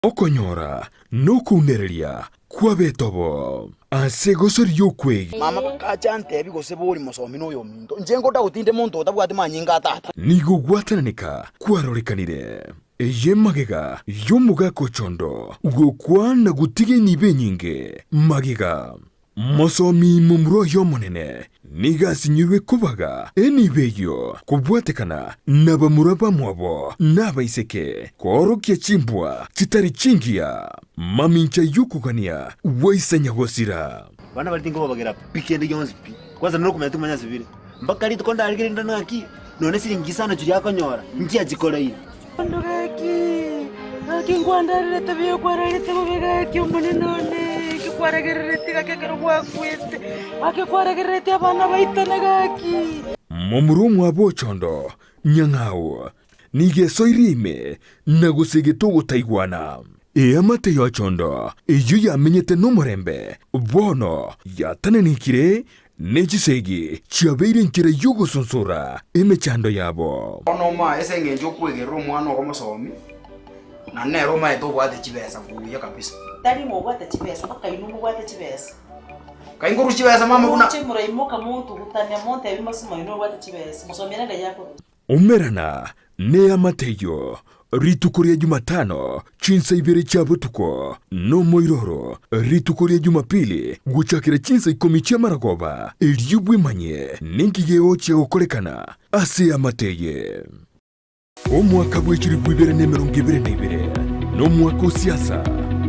okonyora nokunereria kwa betobo ase gosori yokwe mama kachante bigose buri musomi no yominto njengo utinde muntu otabwate manyinga tata nigo gwatananika kwarorekanire eye magega yomuga kochondo gokwana gutige nibe nyinge magega musomi mumuro yomonene nigasinyirwe kubaga enibeyo kubwatekana nabamuraba mwabo nabaiseke korokia chimbwa kitari chingia mamincha yukugania waisanya gosira bana balitingo bagera pikende yonspi kwanza no kumenya tumanya zibiri mpaka lito konda aligere ndana aki none siringisana juri yakonyora ngiya jikoleira aki ngwandalile tabiyo kwaralite mubega aki umunene none kwaragirete kakekero kwakwete akikwaragirete abana baitanaga aki mumurumu abochondo nyangao nigesoirime nagusegeto gutaigwana amate yochondo iyo yamenyete n'umurembe bono yatanenikire nejisegi chabeire nkire yugo sonsora emechando yabo ono ma esengenjo kwegera omwana ogomusomi na nero ma eto bwate chibesa kuya kabisa tari mo bwate chibesa baka inu bwate chibesa kainguru chibesa mama kuna chimura imoka muntu gutanya monte bimasuma inu bwate chibesa musomera yako umerana ne amateyo ritukuria Jumatano chinsa ibere chabutuko no moiroro ritukuria Jumapili guchakira chinsa 10 cha maragoba eliubwe manye ningigeo che okolekana ase amateye omwaka bwechiri bwibere nemerongibere nebere no mwaka siasa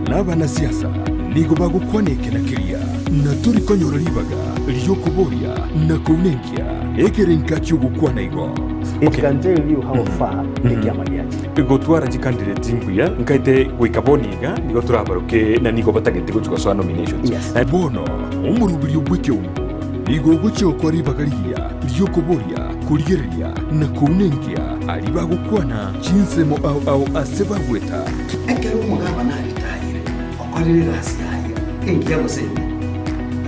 nabana siasa nigo bagukwaneke na kiria na turi konyora libaga lyokuboria na kunengia ekerenka cyugukwana igo. It can tell you how far the Kiamaliati. Gotwara jikandidate nguya nkaite wikaboniga nigo turabaruke na nigo batagete gucuka so nominations. Yes. Bono umurubiri ubwike umbu nigo gucyo kwari bagariya lyokuboria kurigeria na kunengia ali bagukwana chinsemo au aseba weta. Ekero mugaba na retire okorere rasi haya engia gosenya.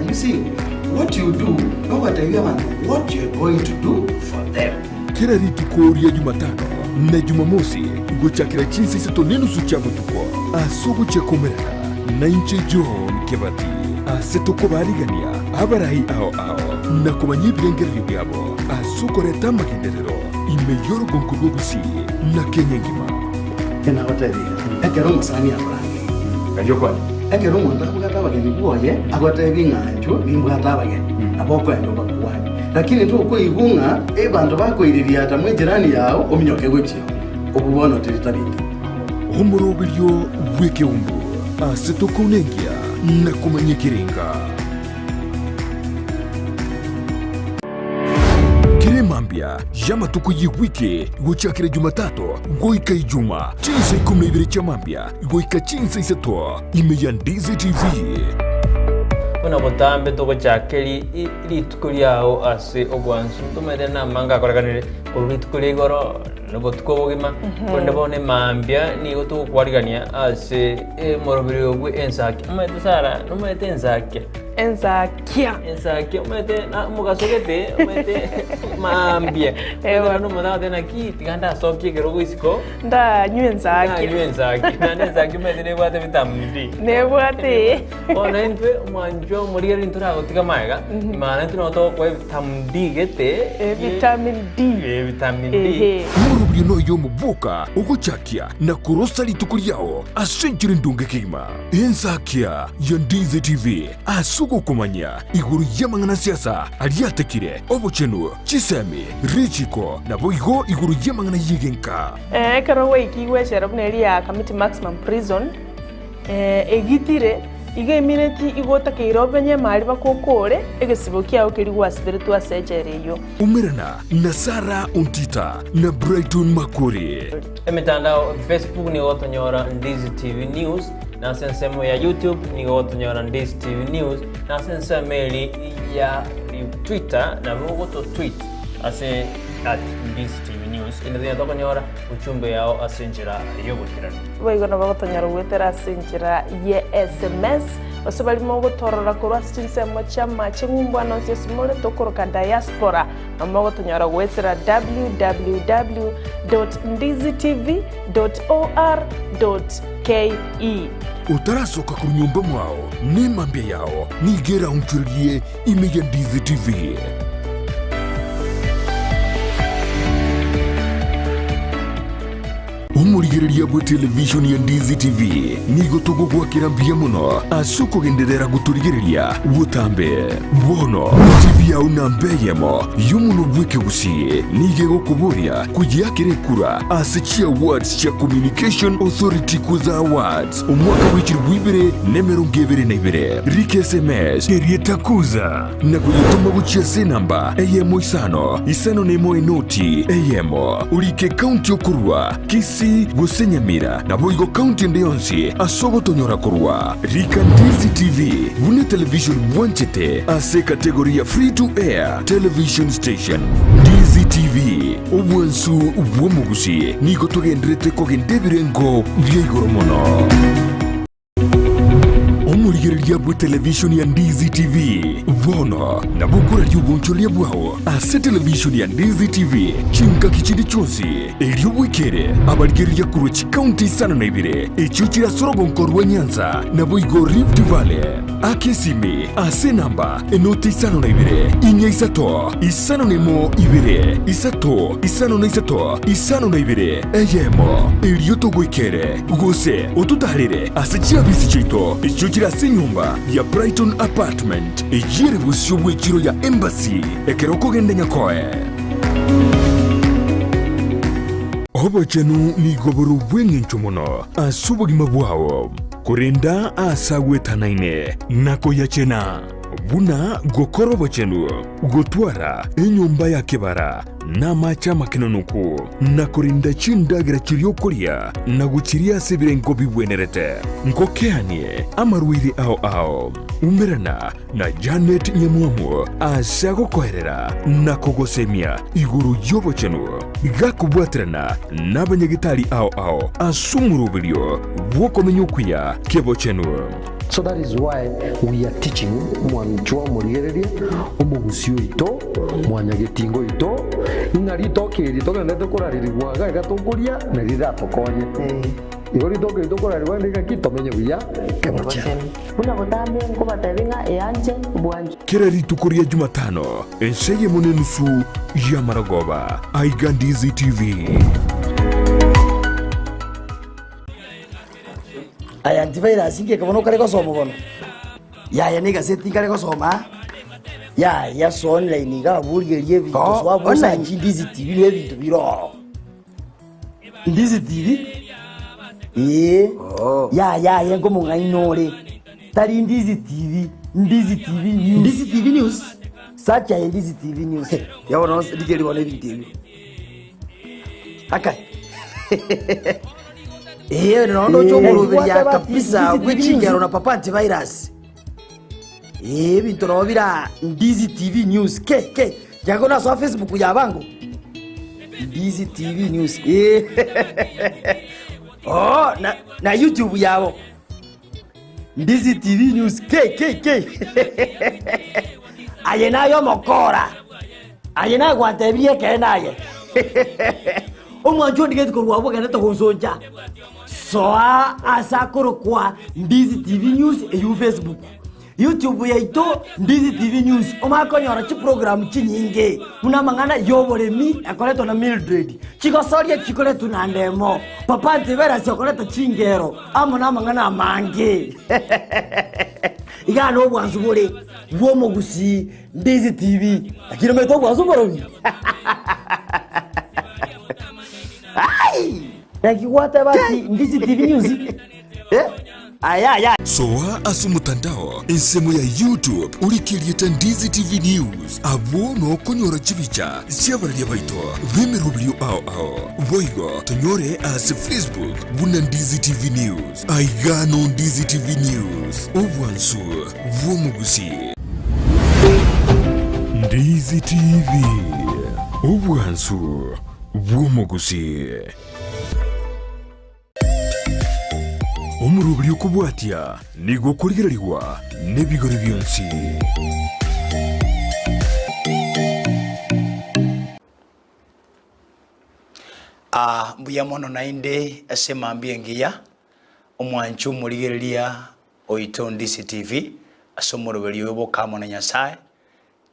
And you see what you do, no what you want, what you're going to do for them. Kila ritukuria Jumatano na Jumamosi guchakira chinsa isato nenusu chabutuko asubu chakomerera na inche John Kebati asetoko barigania abarahi ao na kumanyibyengerero byabo asukore magenderero imeyoro gonkurubusi na Kenya ngima Ena hoteli ekero musani abrange Kanyo kwani ekero muntu akugata bageni buoye agota binganjo bimbwata bageni aboko endo bakwani lakini tu ko ibunga bantu bakoiriria ata mwijirani yao ominyoke gwetyo obubono teritabindi omurobiryo weke umbu asetoko nengia na kumanyikiringa kiremambia yamatuko yiwike guchakira Jumatatu goika ijuma chinsa 12 cha mambia goika chinsa isato imeya Ndizi TV Una botambe to chakeli ritukuliao ase ogwansu tumere na manga koraganire ritukulia goro no botko bogima konde bone mambia ni goto kwarigania ase morobiri ogwe ensaki umete sara no mete ensaki umete na mugasogete umete mambia ewa no mada na ki tiganda sokye gero wisiko nda nyenzaki na nenzaki umete ne bwate vitamini ne bwate ona entwe manjo murieri ntura gotika maiga imana ntuno to kwa vitamin gete vitamin D murubiri no yo muboka uguchakia na kurosa ritukuliao asenjire ndunge kima ensakia ya Ndizi TV asugo kumanya iguru yamangana siasa aliatekire obuchenu chisemi richiko na boigo iguru yamangana yigenka karo wiki weshera buneri ya committee maximum prison egitire ige mineti igota keirobenye mali bakokore egesibo kiao kiri gwasibiritu asejereyo umerana na Sara Ontitah na Brighton Makori emitandao Facebook ni otonyora Ndizi TV News na sensemo ya YouTube ni otonyora Ndizi TV News na sensemo ya Twitter na bogoto tweet ase @Ndizi TV News yonsi ine tokonyora uchumbe yao asinjira yobukirano boigona bagotonyara gwetera asinjira ye SMS ose barimo gutorora kurwa sinsemo chama chingumba no simole tokoroka diaspora amagotonyara gwetera www.ndizitv.or.ke utarasoka ku nyumba mwao ni mambia yao nigera umchurie imeja Ndizi TV. Umurigereria bwa television ya Ndizi TV nigo tugugwakira mbia muno asuko genderera guturigereria butambe bono TV ya unambeyemo yumuno bweke gusi nige gokuburia kujiakire kura asichia awards cha Communication Authority kuza awards umwaka w'ichiri bwibere nemero ngebere na ibere rike SMS erieta kuza na kuyituma guchia senamba eyemo isano nemo enoti eyemo urike county okurwa kisi gusenyamira na boigo county ndeyonsi asogo tonyora kurwa rika Ndizi TV bune television bwanchete ase kategoria free to air television station Ndizi TV obwansu ubwomugusi nigo tugendrete kogendebirengo byigoromono umurigereria bwa television ya Ndizi TV bono na bukura ry'ubuncholia bwao ase television ya Ndizi TV chinka kichindi chonsi elio bwikere abarigereria kuruchi county sana na ibire echuchira sorogo nkorwa Nyanza na boigo Rift Valley akesimi ase namba enoti sana na ibire inya isano nemo ibire isano na ibire eyemo elio togwikere gose otutarire ase chiabisi chito echuchira nyumba ya Brighton apartment ejire busyo bw'ekiro ya embassy ekeroko gende nyakoe obachenu ni goboro bwengencho muno asubogima bwao kurinda asagwetanaine nako yachena buna gokoro bochenu gotwara enyumba ya kebara na macha makinonuku na kurinda chindagira chiriokoria na guchiria sebirengo bibwenerete nkokeanie amaruiri ao umerana na Janet Nyamuamu asago koherera na kogosemia iguru yobo chenu gakubwatrana na banyagitari ao asumurubilio wokomenyukuya kebo chenu. So that is why we are teaching mwanchwa murigereria omugusio ito mwanyagetingo ito inarito kirito kana tokoraririwa gatokuria na riratokonye igori toke tokoraririwa ndika kitomenye buya kemocha una gotambe ngoba tabinga eanje bwanje kirari tukuria Jumatano enseye munenusu ya Maragoba aiga Ndizi TV. Aya antivirus inge kabono kare gosoma bono ya ni gazeti kare gosoma ya so online ga burigerie bintu swabusa Ndizi TV le bintu biro Ndizi TV ya ngo mungainore tari Ndizi TV news sacha Ndizi TV news yabona digeri bone bintu akai nono chomurubya kabisa gwechingero na papa antivirus bintu robira Ndizi TV news ke jago na so Facebook yabango Ndizi TV news na YouTube yabo Ndizi TV news ke ayenayo mokora ayena gwatebie kenaye omwanjo ndigeti kurwa bwo ganeta gonzonja soa asakoro kwa Ndizi TV news e Facebook YouTube yaito Ndizi TV news omakonyora chi program chinyinge muna mangana yoboremi akoleto na Mildred chigosoria chikoleto na ndemo papa antivera chokoleto chingero amona mangana amange igano bwanzubure bwo mugusi Ndizi TV akiro meto bwanzuborobi ai yakiwata bati Ndizi TV news aya soa asumutandao ensemo ya YouTube urikirieta Ndizi TV news abo no konyora chibicha siabarya baito bemerubyo ao boigo tonyore as Facebook buna Ndizi TV news aigano Ndizi TV news obwansu bwomugusi Ndizi TV obwansu bw'omuguzi. Omurubiri okubwatya nigo kurigererwa n'ebigori byonsi. Mbuya mono nainde asema mbiengia omwanchu murigereria oito Ndizi TV asomoroberi Boka na Nyasaye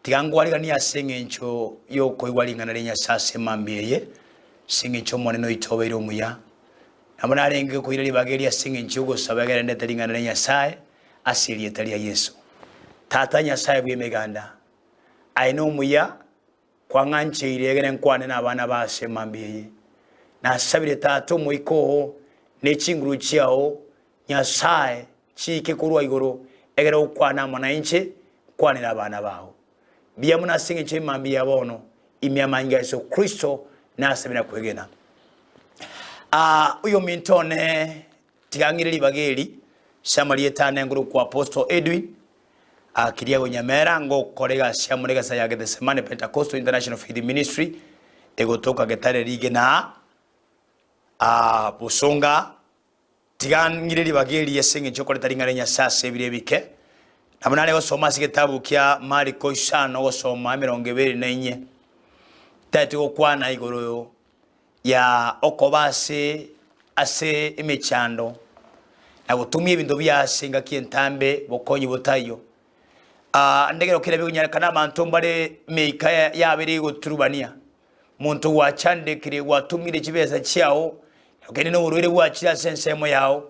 tigangwarigania asengencho yoko igwaringana le Nyasaye asema mbieye singencho moneno itobere omuya namona arenge koireri bageria singencho gosabagera ndetaringana le Nyasaye asirie talia Yesu tata Nyasaye bwemeganda aino omuya kwanganche iregere nkwane n'abana basema mbieye na sabire tato moiko n'ekinguru kyao Nyasaye chike kurwa igoro egera ukwana mwananchi kwanira abana bawo biya muna singe chimambi yabono imyamanga Yesu Kristo nasabira kwegena uyo mintone tigangiriri bageri shamaliye tane nguru kwa Apostle Edwin akiria gonyamera ngo korega shamurega sayage the Semane Pentecostal International Faith Ministry egotoka getare rige na busonga tigangiriri bageri yesinge chokore taringana Nyasaye birebike namunale gosoma sigitabu kya Mariko 5 gosoma 24 tatu okwana igoro ya okobase ase imechando na gutumia ibintu byasinga kientambe bokonyi botayo ndegero kire binyarikana abantu mbare meika yabiri guturubania muntu wachandekire watumire kibeza cyao ogene no urwere wachira sensemo yao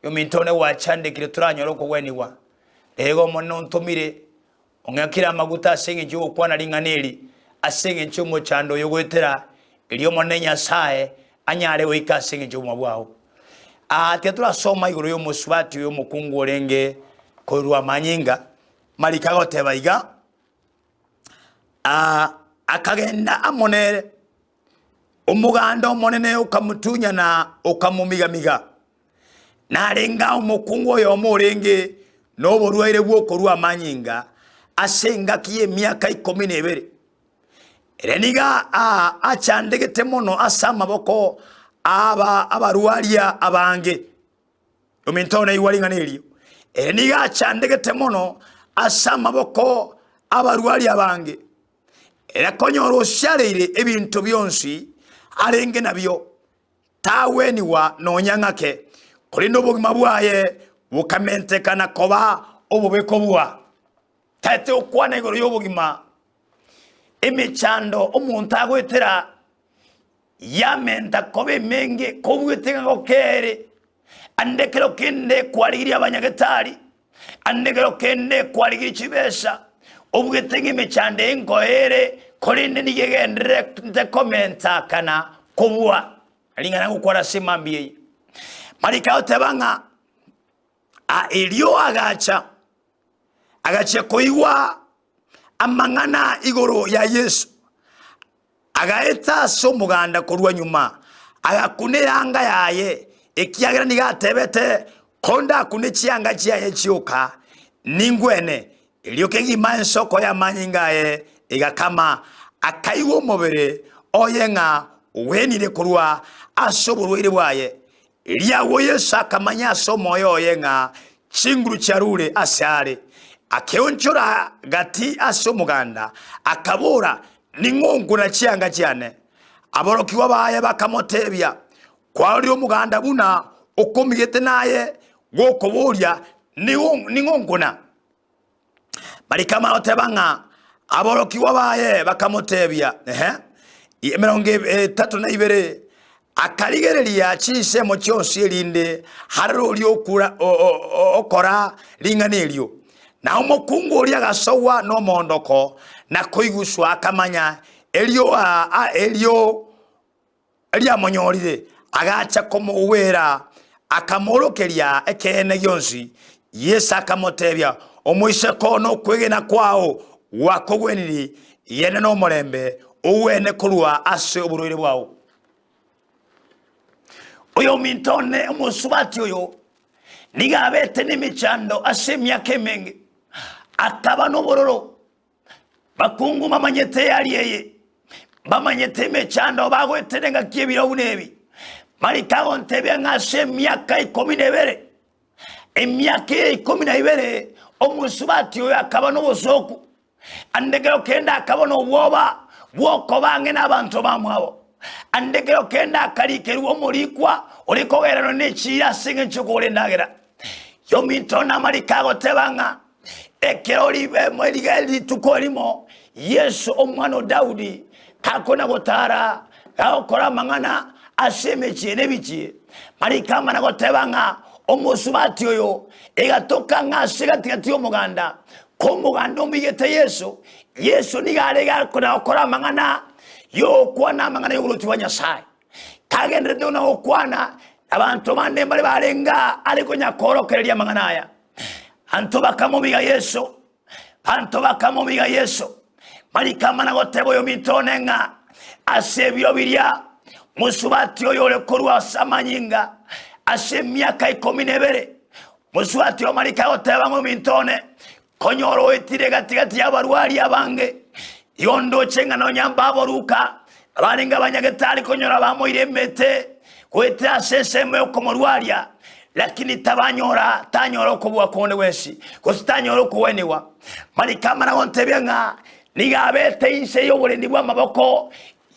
yo mintone wachandekire turanyoro ko weniwa ego mono ntumire ongakira amaguta asenge cyo kwana ringaneri asenge cyo mo chando yo gwetera iliyo monne Nyasaye anyare wika asenge cyo mabwaho tetura soma iguru yo muswati yo mukungu orenge ko ruwa manyinga malikago tebaiga akagenda amonere umuganda omonene ukamutunya na ukamumigamiga narenga umukungu yo morenge no boruwaire bwoko ruwa manyinga asenga kiye myaka 12 ereniga achandegete mono asama boko abaruwaria abange umintone iwaringaneliyo ereniga achandegete mono asama boko abaruwaria abange era konyoro sharire ebintu byonsi arenge nabyo taweni wa nonyangake kuri no bugima bwaye bukamentekana koba obubeko bwa tate okwana igoro yobugima emechando omuntu agwetera yamenta kobe menge kobwetega ngokere andekero kende kwarigira abanyagetari andekero kende kwarigira chibesha obwetega emechande engoere korinde nigegendere de commenta kana kobwa alingana gukora simambie marika otebanga elio agacha koiwa amangana igoro ya Yesu agaeta so muganda korwa nyuma agakuneranga yaye ekiagera nigatebete konda kunechianga chiaye chioka ningwene elio kengima ensoko ya manyingaye igakama akaiwo mobere oyenga wenire korwa asoborwire bwaye eliawo Yesu akamanya somo yoyenga chinguru charure asare akeonchora gati asomuganda akabora ningongo na chianga cyane aborokiwa baye bakamotebya kwari omuganda buna okomigete naye gokoborya ningongona marikama otebanga aborokiwa baye bakamotebya 32 akarigereria chisemo cyose elinde harro lyokura okora ringanelyo na umukungu uri agasowa no mondoko na koiguswa akamanya elio monyorire agacha komo uwera akamorokeria ekene yonsi Yesu akamotebya omuise kono kwegena kwao wakogweniri yene no morembe uwene kurwa ase oburwire bwao oyo mintone omusubati oyo nigabete n'imichando asemya kemenge akaba no bororo bakungu mamanyete yari yeye bamanyete emechando bagweterenga kiebira unebi marikago ntebe ngase myaka 12 emyaka 12 omusubati oyo akaba n'obusoku andegero kenda akaba n'obwoba bwoko bange n'abantu bamwabo andegero kenda akalikeruwo mulikwa olikogerano n'ekira singa nkyokole ndagera yomitona marikago tebanga ekero libe mweli tukolimo Yesu omwana Daudi kakona gotara kakora mangana aseme chene bichi marikama na gotebanga omusubati oyo egatoka ngasiga tigati omuganda komuganda omigete Yesu nigalega kona mangana yo kwana mangana yo luti wanyasai kagendre dona okwana abantu bande bali balenga aliko nyakoro kelia mangana aya anto bakamubiga Yesu marikama na gotebo yo mitonenga asebyo birya musubati oyo lekorwa samanyinga ase myaka 12 musubati yo marika goteba mu mitone konyoro etire gatigati y'abarwari abange yondo chenga no nyamba boruka abaringa abanyagetari konyora bamoire mete kweta seseme okomorwaria lakini tanyora okobwa konde wesi kostanyora okuwenewa marikama na gontebyenga nigabete inse yoburendi bwa maboko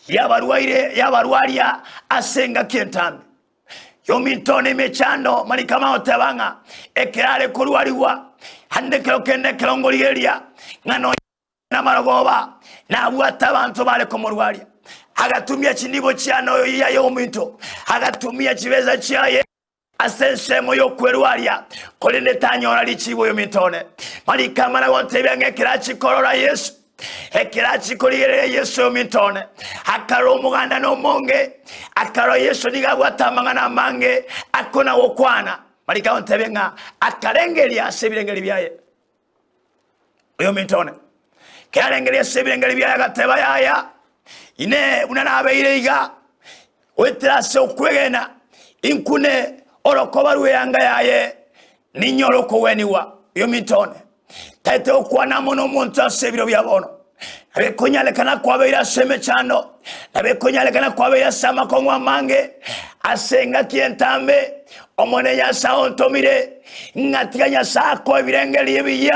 yabarwaria asenga kentambe yomitone mechando marikama otebanga ekerale kurwariwa handekero kende kelongoligeria ngano na maragoba na bwata abantu bale komorwaria agatumia chindibo cyano yo mito agatumia kibeza cyaye asensemo yo kwerwaria kolende tanyora lichibo yo mitone marikama na gontebanga kirachi korora Yesu ekirachi koligere Yesu mitone akaro muganda no monge akaro Yesu nigabwatamanga na mange akona wokwana marika ontebenga akarengelia sebirengeli byaye oyo mitone karengelia sebirengeli byaye gateba yaya ine unana abeireiga wetrase okwegena inkune orokoba ruyanga yaye ninyoroko weniwa oyo mitone taite okwana mono muntu asebiro byabono abekonyalekana kwabeira seme chando abekonyalekana kwabeira sama kongwa mange asenga kientambe omone ya saontomire ngatiganya sako ebirengeli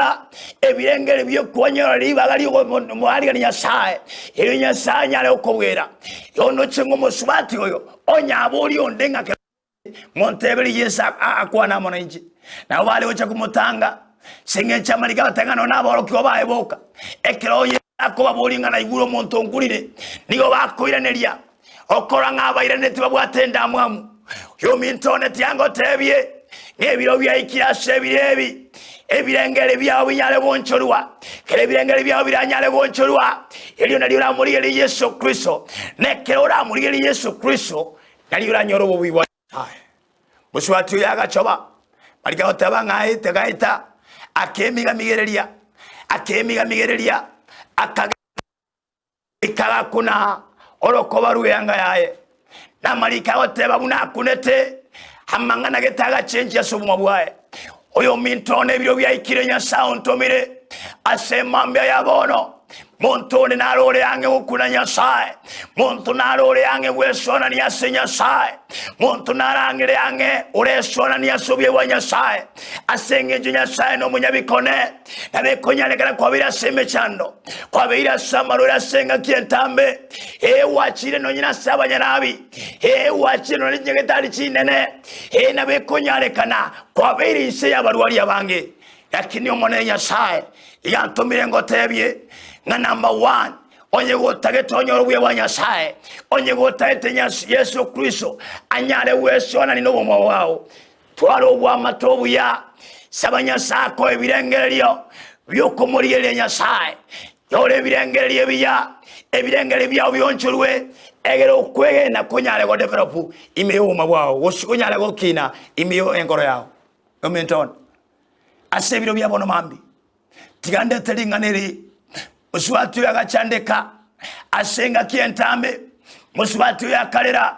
ebirengeli byo kwonyora libagali mwali ya sae irinya sanyale okobwera yono chengo musubati oyo onyabuli ondenga montebeli yesa akwana mona inji na wale ocha kumutanga senge chamalika batangano naboro kyobaye boka ekeroye akoba bolinga na iguro monto ngurire nigo bakoiraneria okora ngabairane tibabwatenda mwamu yo mintone tiango tebye ebiro bya ikirashe birebi ebirengere byawo binyale bonchorwa kere ebirengere byawo biranyale bonchorwa elio nalio la muri Yesu Kristo nekero la muri Yesu Kristo nalio la nyoro bubwa buswatu yagachoba balika otabanga ite gaita akemiga migereria akaga kuna orokoba ruyanga yaye na malika oteba buna kunete hamangana getaga change ya somo bwaye oyo mintone biro bya ikirenya sound tomire asemambya yabono montone narore yange ukuna nyasaye monto narore yange wesona ni asenya saye monto narangire yange uresona ni asobye wa nyasaye asenge nyasaye no munyabikone nabekonyalekana kwa bira seme chando kwa bira samaro asenga kientambe wachire no nyina sabanya nabi wachire no nyegetali chinene nabekonyalekana kwa bira ise yabarwari abange lakini omone nyasaye yantomire ngotebye na number 1 onye gotage tonyoro bwe wanyasaye onye gotage Yesu Kristo anyale wesona ni nobo mwawo twaro bwa matobu ya sabanya sako ebirengeryo byokomuriye nyasaye yole ebirengerye biya ebirengere bya byonchurwe egero kwege na konyale go develop imeyo mwawo wosikunyale go kina imeyo engoro yawo omenton asebiro bya bono mambi tigande telinganeri musubatu yagachandeka asenga kientambe musubatu yakalera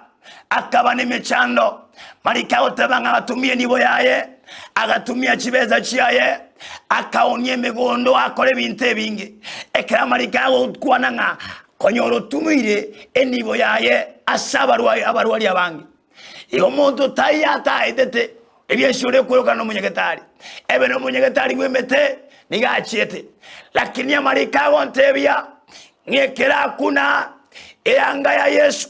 akaba nemechando marika otabanga atumie nibo yaye agatumia chibeza chiaye akaonye megondo akole binte bingi ekera marika okwananga konyoro tumire enibo yaye abarwari abangi iyo muntu tayata edete ebyeshore kuroka no munyegetari ebe no munyegetari gwemete nigachiete lakini amarika wontebya ngekera kuna eanga ya Yesu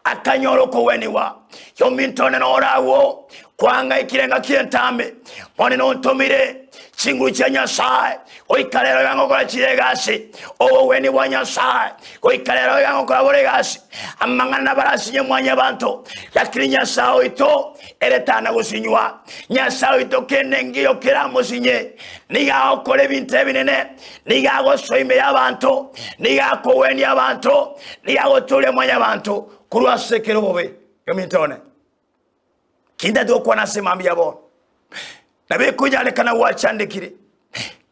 akanyoroko weniwa yo mintone no orawo kwanga ikirenga kientame mone no ntomire chinguru cha Nyasaye oikalero yango kola chiregasi owo weni wa Nyasaye oikalero yango kola boregasi amangana barasinye mwanya bantu lakini Nyasaye ito eretana gusinywa Nyasaye ito kenengiyo kiramo sinye niga okole binte binene niga gosoime y'abantu niga koweni y'abantu niga gotule mwanya bantu kurwa sekero bobe yo mintone kinda dokwa nasema mbiyabo nabe kunyalekana wachandikire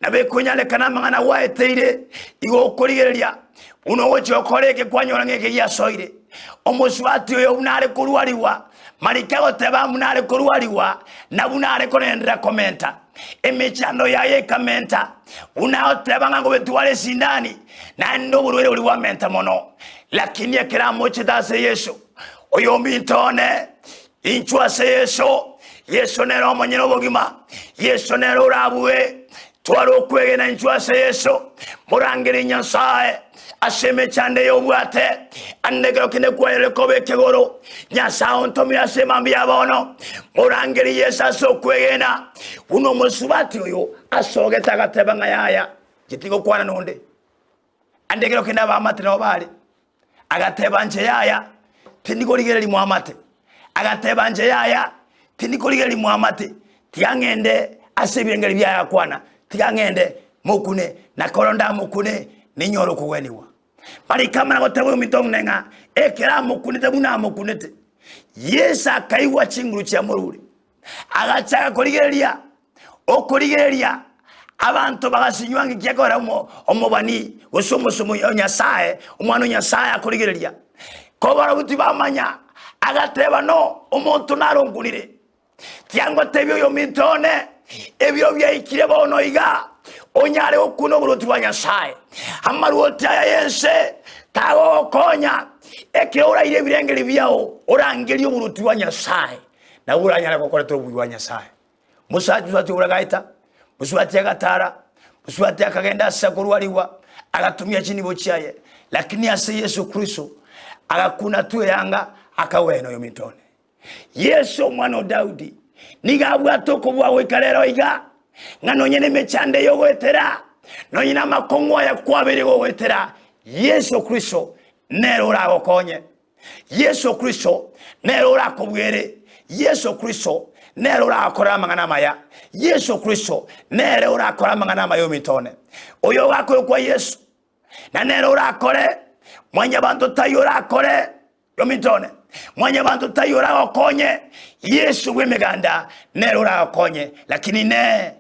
nabe kunyalekana mangana waeteire igo okoligereria uno woche okoleke kwanyora ngeke yasoire omuswati oyo unare kurwaliwa marikago teba munare kurwaliwa na bunare konendra komenta emechando yaye kamenta unao teba ngango betuwale sindani na ndo burwele uliwa menta mono lakini ekera moche dase Yesu oyo mintone inchwa se Yesu nero monyeno bogima Yesu nero rabuwe twaro kwege na inchwa se Yesu murangiri Nyasaye aseme chande yobwate andegero kine kwele kobe kegoro Nyasaye ontomi asema mbiabono murangiri Yesu aso kwege na uno musubati oyo asoge tagateba ngayaya kitigo kwana nonde andegero kine abamate no bali agateba nje yaya tindigo ligereri muamate agateba nje yaya tindikoligeli muamate tiangende asebirengeli bya kwana tiangende mukune na koronda mukune ninyoro kuweniwa bali kama ngotabo mitongnenga ekera mukune tabuna mukunete Yesa kaiwa chinguru cha mururi agachaka koligelia okoligelia abantu bagasinywangi kyakora omobani osomosomo Nyasaye umwana Nyasaye akoligelia kobara buti bamanya agateba no omuntu narongulire tiango tebyo yo mintone ebyo byayikire bono iga onyale okuno buruti wa Nyasaye amaruoti ya yense tago konya ekeora ile birengeli byao orangeli buruti wa Nyasaye na uranyala kokora to wa Nyasaye musaju wati uragaita muswati agatara muswati akagenda sakurwaliwa agatumia chini bochiaye lakini ase Yesu Kristo agakuna tu yanga akaweno yo mintone Yesu mwana Daudi nigabwa toko bwawe kalero iga ngano nyene mechande yo gwetera no nyina makongwa ya kwabere go gwetera Yesu Kristo nero rago konye Yesu Kristo nero rakobwere Yesu Kristo nero rakora mangana maya Yesu Kristo nero rakora mangana mayo mintone oyo wako kwa Yesu na nero rakore mwanya bantu tayo rakore yo mintone mwanya bantu tayora okonye Yesu wemeganda nero ra okonye lakini ne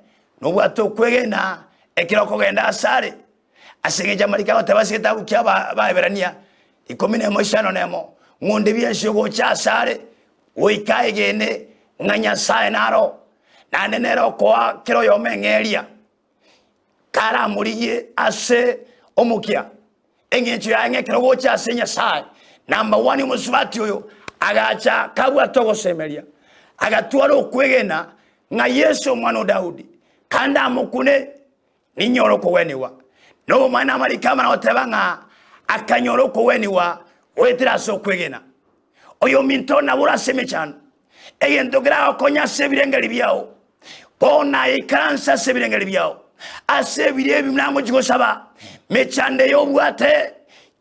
nobwato kwegena ekiroko genda asare asegeja marika batabasita ukyaba baberania ikomine moshano nemo ngonde byenshogo cha sare oikaye gene nganya sae naro nane nero kwa kiro yo mengeria kara muriye ase omukia engencho yange kiro cha senya sae Number 1 musubati oyo agacha kabwa togo semeria agatwara okwegena nga Yesu mwana Daudi kanda mukune ninyoro koweniwa no mana malikama na otebanga akanyoro koweniwa wetira so kwegena oyo mintona bura semechano eyendogera okonya sebirengeli byao bona ikansa sebirengeli byao asebire bimnamo jigosaba mechande yo bwate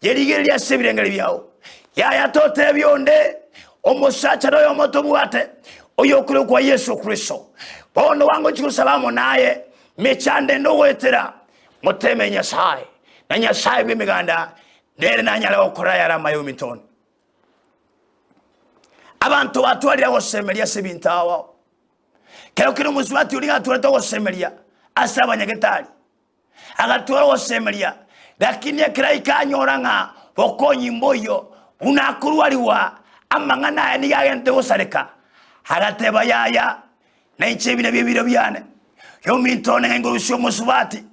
yerigelia sebirengeli byao yaya tote byonde omusacha royo motobuate oyokuru kwa Yesu Kristo bono wango chikusabamo naye mechande ndogwetera muteme Nyasaye na Nyasaye bimiganda ndere nanyala okora yara mayo mitone abantu batwalira gosemeria sebintawa kero kino muswati ulinga tureta gosemeria asaba nyagetari agatwara gosemeria lakini akiraika nyoranga bokonyi mboyo unakurwaliwa amangana ni yagente gusareka hagateba yaya na ichebine bibiro byane yo mintone ngurusho musubati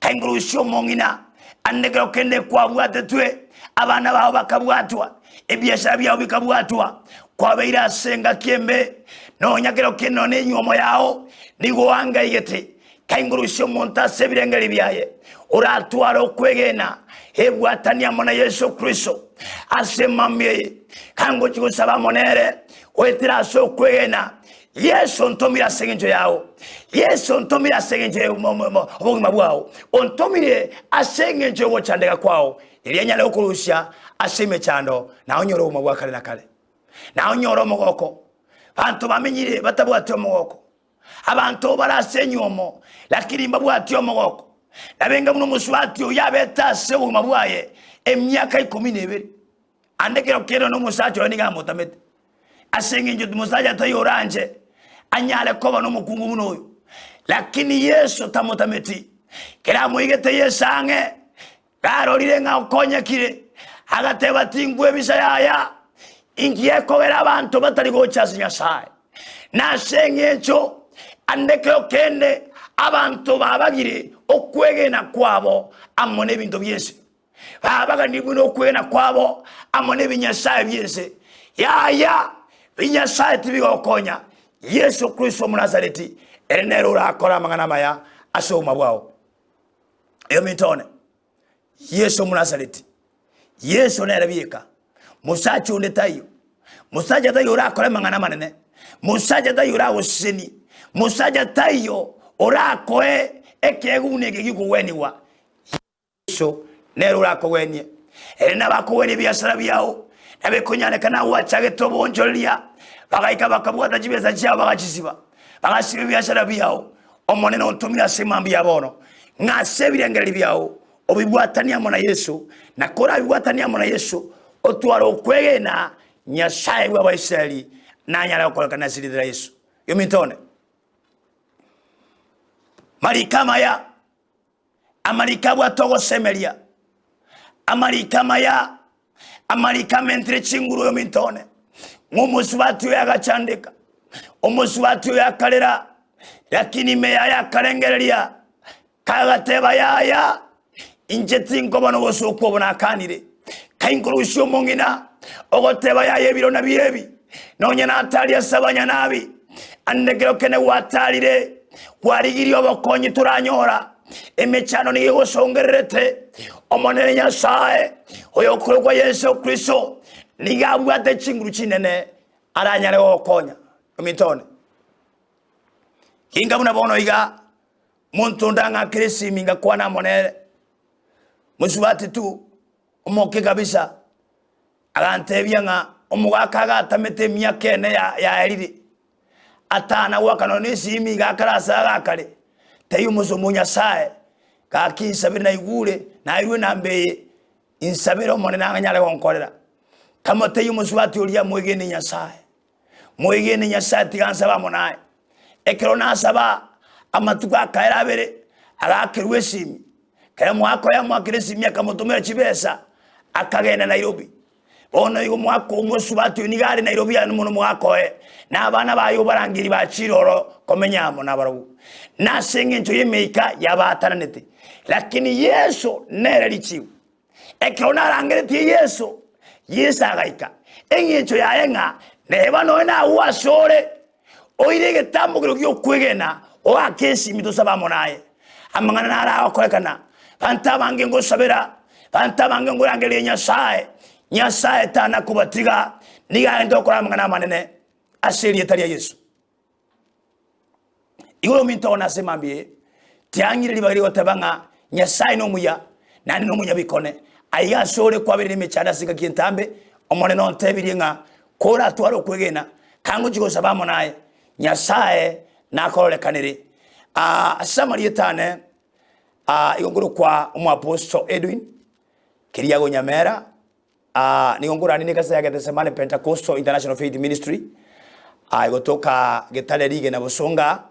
kangurusho mongina andegero kende kwa bwate twe abana bao bakabwatwa ebiashara byao bikabwatwa kwabeire asenga kiembe nonyakero kino nenyuomo yao nigoangaigete kaingurusio omonto ase ebirengeri biaye oratwara okwegena ebwatania mona Yesu Kristo ase mamie kango chigosaba monere oetera ase okwegena Yesu ntomira asengenjo yao Yesu ntomira asengenjo obogima bwao ontomire asengenjo bochandega kwao irianyala okurusia asime chando na onyoro omugwa kale na kale na onyoro omugoko bantu bamenyire batabwate omugoko abantu barasenyuomo lakini mbabwate omugoko nabenga muno muswati oyabeta se omabwaye emyaka 12 andekero kero no musacho ni gamotamete asengenjo musaja tayoranje anyale koba no mukungu muno oyo lakini Yesu tamotameti kera muigete yesange garorire nga okonyekire agateba tingwe bisayaya ingiye kobera abantu batari gochasi Nyasaye nasengenjo andekero kende abantu babagire okwegena kwabo amone bintu byese babaga nibuno okwegena kwabo amone binyasaye byese yaya binyasaye tibigokonya Yesu Kristo Munazareti enero rakora mangana maya asoma bwao eyo mitone Yesu Munazareti Yesu nerabieka musacha undetayo musacha tayo rakora mangana manene musacha tayo rawoseni musacha tayo orakoe ekegune gikuweniwa Yesu nero rakowenye ena bakoweni byasara byao nabekonyane kana wachage tobonjolia bagaika bakabwata jibeza cyabo bagakisiba bagasiba byasara byao omonene ontomira semambi yabono ngasebirengeri byao obibwatania mona Yesu nakora bibwatania mona Yesu otwaro kwegena Nyasaye bwa Israeli nanyala kolekana silidira Yesu yomitone Marikamaya Amarika bwatogo semelia Amarikamaya Amarika mentre chinguru yomitone Mumuswatu ya gachandika Umuswatu ya kalera lakini meya ya karengerelia kagateba yaya injeti ngobono bosuko bona kanire kaingurusyo mongina ogoteba yaya biro na birebi nonye na atali asabanya nabi andegero kene watalire warigiri obokonyi turanyora emechano ni gosongerete omonene Nyasaye oyokurwa Yesu Kristo nigabwate chinguru chinene aranyale okonya omitone kinga buna bono iga muntu ndanga krisi minga kwana monere musubati tu omoke kabisa agantebya nga omugaka gatamete myaka ene ya eriri atana wakano simi gakarasa gakare tayo muzomo Nyasaye kakisabira na igure na irwe nambe insabira omonene anganyale wonkorera kama tayo musubati ulia mwegene Nyasaye tigansaba monaye ekerona saba amatuka kairabere agakirwe simi kaya mwako ya mwakirisi myaka mutomera chibesa akagenda Nairobi ono yigo mwako umusubati unigari Nairobi ya muno mwako na abana bayo barangiri bachiroro komenyamo nabaragu nasengenjo yemeika yabatananete lakini Yesu nerelichiwe ekerona arangereti Yesu agaika engenjo yayenga neba noena uasore oirege tambugiro gyo kwegena o akesi mitosaba monaye amangana nara okorekana bantabange ngo sabera bantabange ngo rangere Nyasaye tana kubatiga niga ndo kora mangana manene aseri etaria Yesu igoro mintona semambie tiangire libagiri otabanga Nyasaye no muya nani no munya bikone aiga sore kwabere mechada sika kintambe omone no tebiringa kora twaro kwegena kango jigo sabamo naye Nyasaye nakorole kanire Samaria tane igongoro kwa umwaposto Edwin kiriago Nyamera nigongora nini kasa ya Semane Pentecostal International Faith Ministry igotoka getale lige na busonga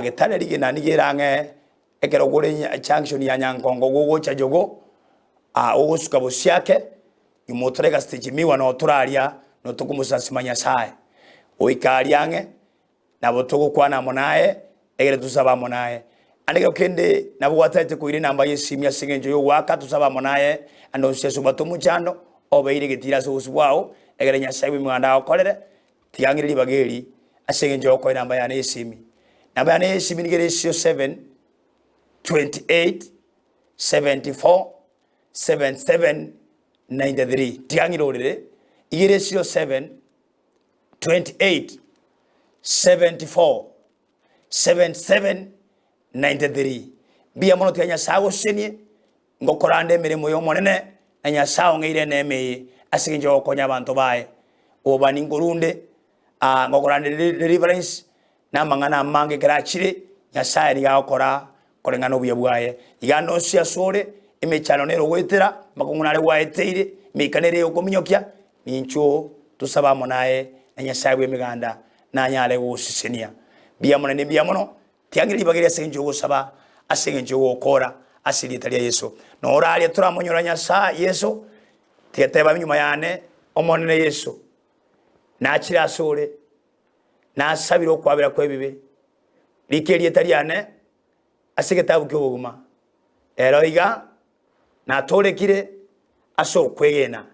getale lige na nigerange ekero gore junction ya Nyankongo gogo cha jogo ogusuka busyake imotorega stage miwa no turaria no tukumusansima Nyasaye oikariange na botogo kwana monaye egere tusaba monaye Andika kende na bwataite kuire namba yesimu ya sengenjo yo waka tusaba monaye ando sesu batumu chando obeire gitira so uswao egere nyasaye mwanda okolere tigangiri bageri asengenjo ko namba ya yesimu. Namba ya yesimu ni gere 7 28 74 77 93 tigangirorere igere 7 28 74 77 93 bia mono tia sago senie ngokorande mirimo yo monene na nyasao ngeire neme asiginjo okonya abantu bae obani ngurunde ngokorande deliverance na mangana mange grachire nyasaye ni yakora korengano bya bwaye igano cia sore imechano nero gwetera makungunare waeteire mikanere yo kominyokia mincho tusaba monaye na nyasaye bwe miganda na nyale gusisenia bia monene bia mono tiangiri bagere senjo gusaba asenjo gukora asiritaria Yesu no oralia turamonyora nyasa Yesu tieteba nyuma yane omonene Yesu na achira sore na asabiro kwabira kwebibe likerie tariane asigetabu kyoguma eroiga na torekire aso kwegena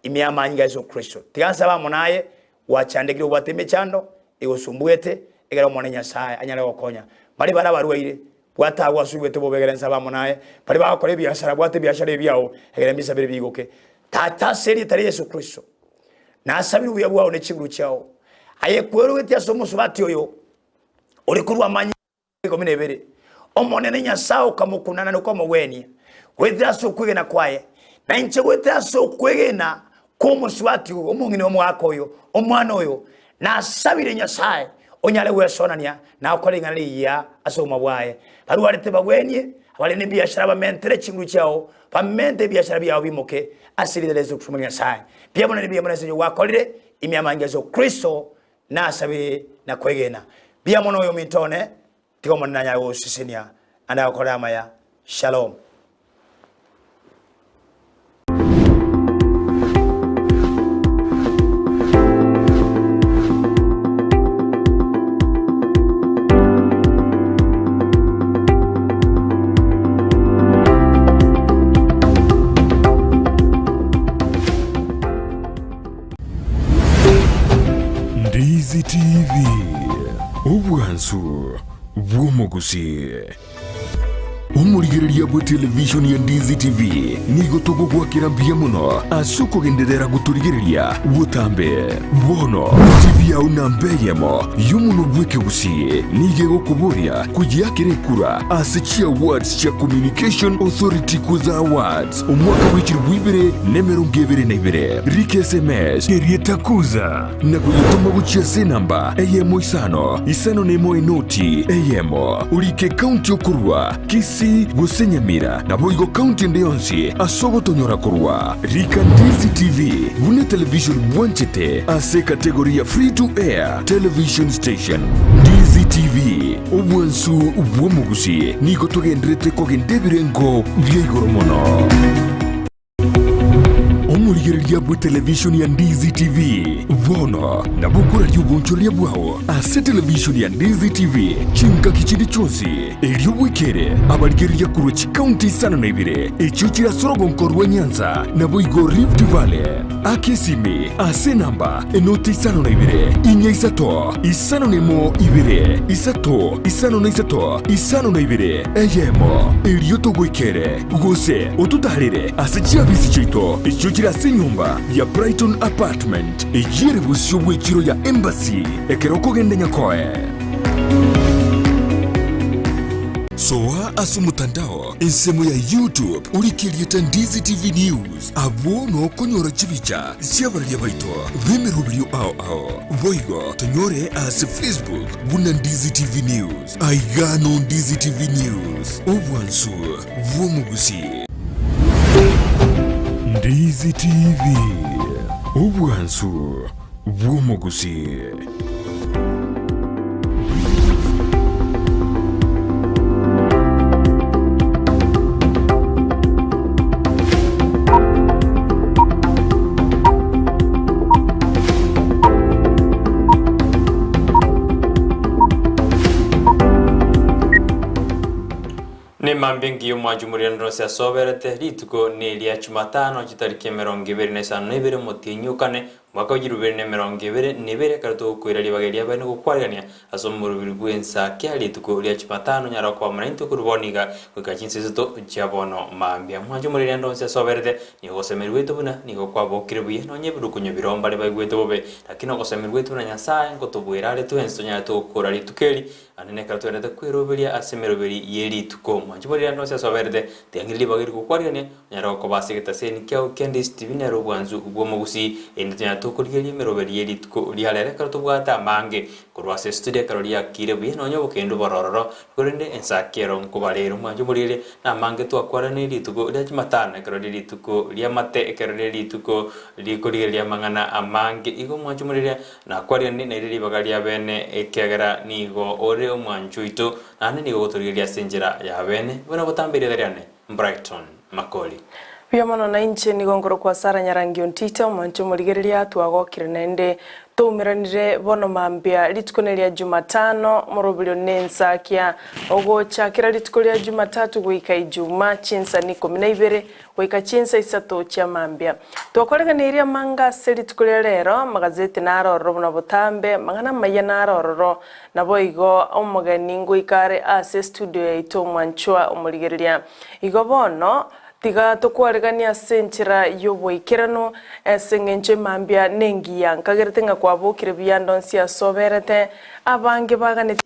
imyama nyinga Yesu Kristo tigansaba monaye wachandikire wateme chando igosumbuete egera omone nyasaye anyale okonya bali bara barwaire bwata wasubete bobegera nsaba monaye bali bakore biashara bwate biashara ebyao egera mbisabire bigoke tata seri tari Yesu Kristo na asabiru bwabo ne chiguru chao aye kwero wetia somo subati oyo uri kurwa manyi komine bere omone ne nyasao kamukunana no komogweni wethira so kwegena kwaye na inche wethira so kwegena komo subati omongine omwako oyo omwana oyo na asabire nyasaye onyale wesonania na okolingana ya asoma bwaye baru warete bagwenye abale ne biashara ba mentere chinguru chao ba mente biashara byao bimoke asirire Yesu kufumanya sai pia bona ne bia bona senyo wakolire imyama Yesu Kristo na asabe na kwegena bia mono yo mitone tiko monna nya wo sisinia anda okola maya shalom. Ndizi TV ubwansu bwomogusi umurigereria bwa television ya Ndizi TV nigo togo gwakira mbia muno asuko genderera guturigereria butambe bono TV ya unambeyemo yumuno bweke gusi nige gokuboria kujiakire kura asichia awards cha Communication Authority kuza awards umwaka wikiri bwibere nemero ngebere na ibere rike SMS kerieta kuza na kuyitoma guchia senamba eyemo isano nemo enoti eyemo urike county okurwa kisi gusenyamira na boigo county ndeyonsi asogo tonyora kurwa rika Ndizi TV bune television bwanchete ase kategoria free to air television station Ndizi TV ubwansu ubwomugusi niko tugendrete kogendebirengo byigoromono umurigereria bwa television ya Ndizi TV vono na bukura ryubunchoria bwao ase television ya Ndizi TV chinka kichini chonsi eriobwekere abarigereria kurochi county sana na ibire echuchira sorogo nkorwa Nyanza na boigo Rift Valley akesimi ase namba enoti sana na ibire inya isano nemo ibire isano na ibire eyemo erioto gwekere gose otutarire ase chiabisi chito echuchira senyumba ya Brighton apartment ejire busyo bwekiro ya embassy ekeroko gende nyakoe soa asumutandao ensemo ya YouTube urikirieta Ndizi TV News abo no konyora chibicha siabarya baito bemerubrio ao voigo tonyore as Facebook buna Ndizi TV News aigano Ndizi TV News obwansu vomugusi Ndizi TV ubwansu bwomogusi Ni mambengi yo mwanjumuriano cia soberete rituko ni ria Jumatano chitariki 25 mutinyukane mwaka wa 2022 karatu kwiraria bageria bane gukwarania asomurubiri gwensa kya rituko ria Jumatano nyara kwa manainto kuruboniga kwikachinse zito jabono mambia mwanjumuriano cia soberete ni gosemerwe wetu buna ni gokwabokire buye no nyebiru kunyo biromba le bagwetu bobe lakini gosemerwe wetu na nyasaye ngotubwira ari tuhenso nya tukura ritukeli anene karatu ende kwiroberia asemeroberi yeri tuko mwanjumuriano no cia soberete tiangirili bagiri gukwarania nyara kwa basigeta seni kyao kendi Steven Robwanzu ubwo mugusi ende tukurigeria meroberi yeri tuko liarere karatu bwata mange kurwase studio karolia kire buye no nyobo kendo borororo kurinde ensakero nkubarero mwanjumurire na mange twakwarania rituko ria Jumatano karoli rituko ria mate karoli rituko likurigeria mangana amange igo mwanjumurire na kwarania na riri bagaria bene ekegera nigo ore omwanjuito nane nigo guturigeria senjera ya bene bona botambirire riane Brighton Makori Biamano na inche ni gongoro kwa Sara Nyarangi Ontitah mwancho murigereria twagokire nende tumiranire bono mambia litikoneria Jumatano morobiro nensa kya ogocha kira litikolia Jumatatu guika Ijuma chinsa ni 12 guika chinsa isato cha mambia twakoreganiria manga selitikolia rero magazeti naroro na botambe mangana maya naroro nabo igo omugani nguikare ase studio ya ito mwanchwa omurigereria igo bono tiga tukwaregania senchira yoboikirano esengenche mambia nengia nkagerete ngakwabukire byandonsia soberete abange bagane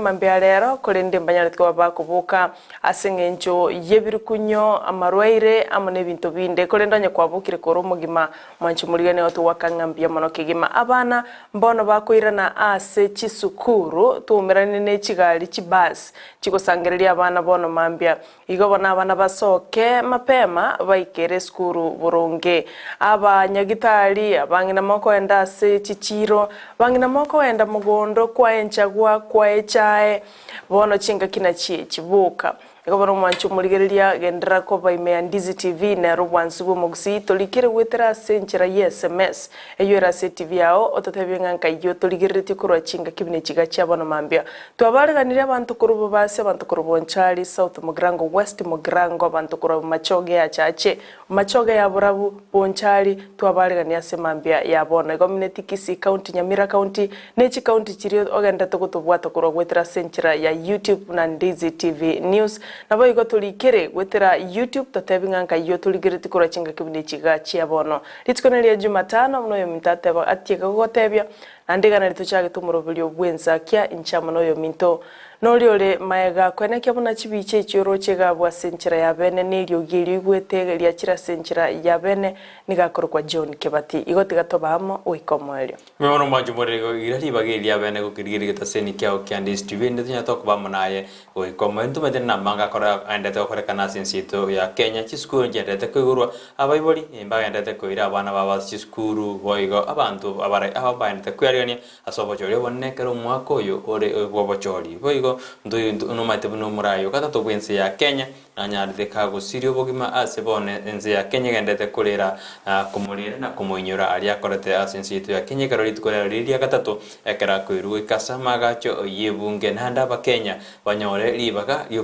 mambia rero kurinde mbanyarete bakubuka asengencho yebirukunyo amarwaire amone bintu binde kurendanya kwabukire koro mugima mwanchi murigane oto wakangambia mono kigima abana mbono bakoirana ase chisukuru tumirane ne chigali chibas chikosangereria abana bono mambia igobona abana basoke mapema baikere skuru burunge abanyagitari abangina moko enda ase chichiro bangina moko enda mugondo kwa enchagwa kwa chae bono chinga kina chibuka ikobona mwanchu murigereria gendera ko baime Ndizi TV na Robwanzu mugusi tolikire gwetera senchira SMS eyora TV yao ototebenga nkayo toligerete kurwa chinga kibine chiga cha bono mambia twabariganire abantu kurubo base abantu kurubo nchali South Mugrango West Mugrango abantu kurubo machoge ya chache machoge ya burabu bonchali twabariganire ase mambia ya bono igomneti Kisi County Nyamira County nechi county chirio ogenda tokutubwata kurwa gwetera senchira ya YouTube na Ndizi TV News nabo igo tulikere gwetera YouTube tatebinga nkayo tuligerete kurwa chinga kibine chiga chia bono litikoneria Jumatano mno yo mintateba atiega gotebya andigana lituchage tumurobelio bwenza kya inchamano yo minto noliole maega kweneke buna chibiche chiro chega bwa senchira ya bene nilio gili gwete lia chira senchira ya bene nigakoro kwa John Kebati igotiga tobamo uikomwelio meono mwanjumurego irali bageli ya bene gukirigiri taseni kya Ndizi TV ndinya tokubamo naye uikomwelio tumete na manga kora andete okore kana sensito ya Kenya chiskuru ndete kwigurwa abaiboli imbaga ndete koira abana baba chiskuru boigo abantu abare abandete kwariania asobochori bonekero mwako yo ore bobochori boigo ndo no mate buno murayo kata to bwense ya Kenya nanyarite kago sirio bogima ase bone enze ya Kenya gendete kurera kumurira na kumuinyura ali akorete asensitu ya Kenya karori tukorera riria gatatu ekera kwiru ikasa magacho yebunge nanda ba Kenya banyore libaga yo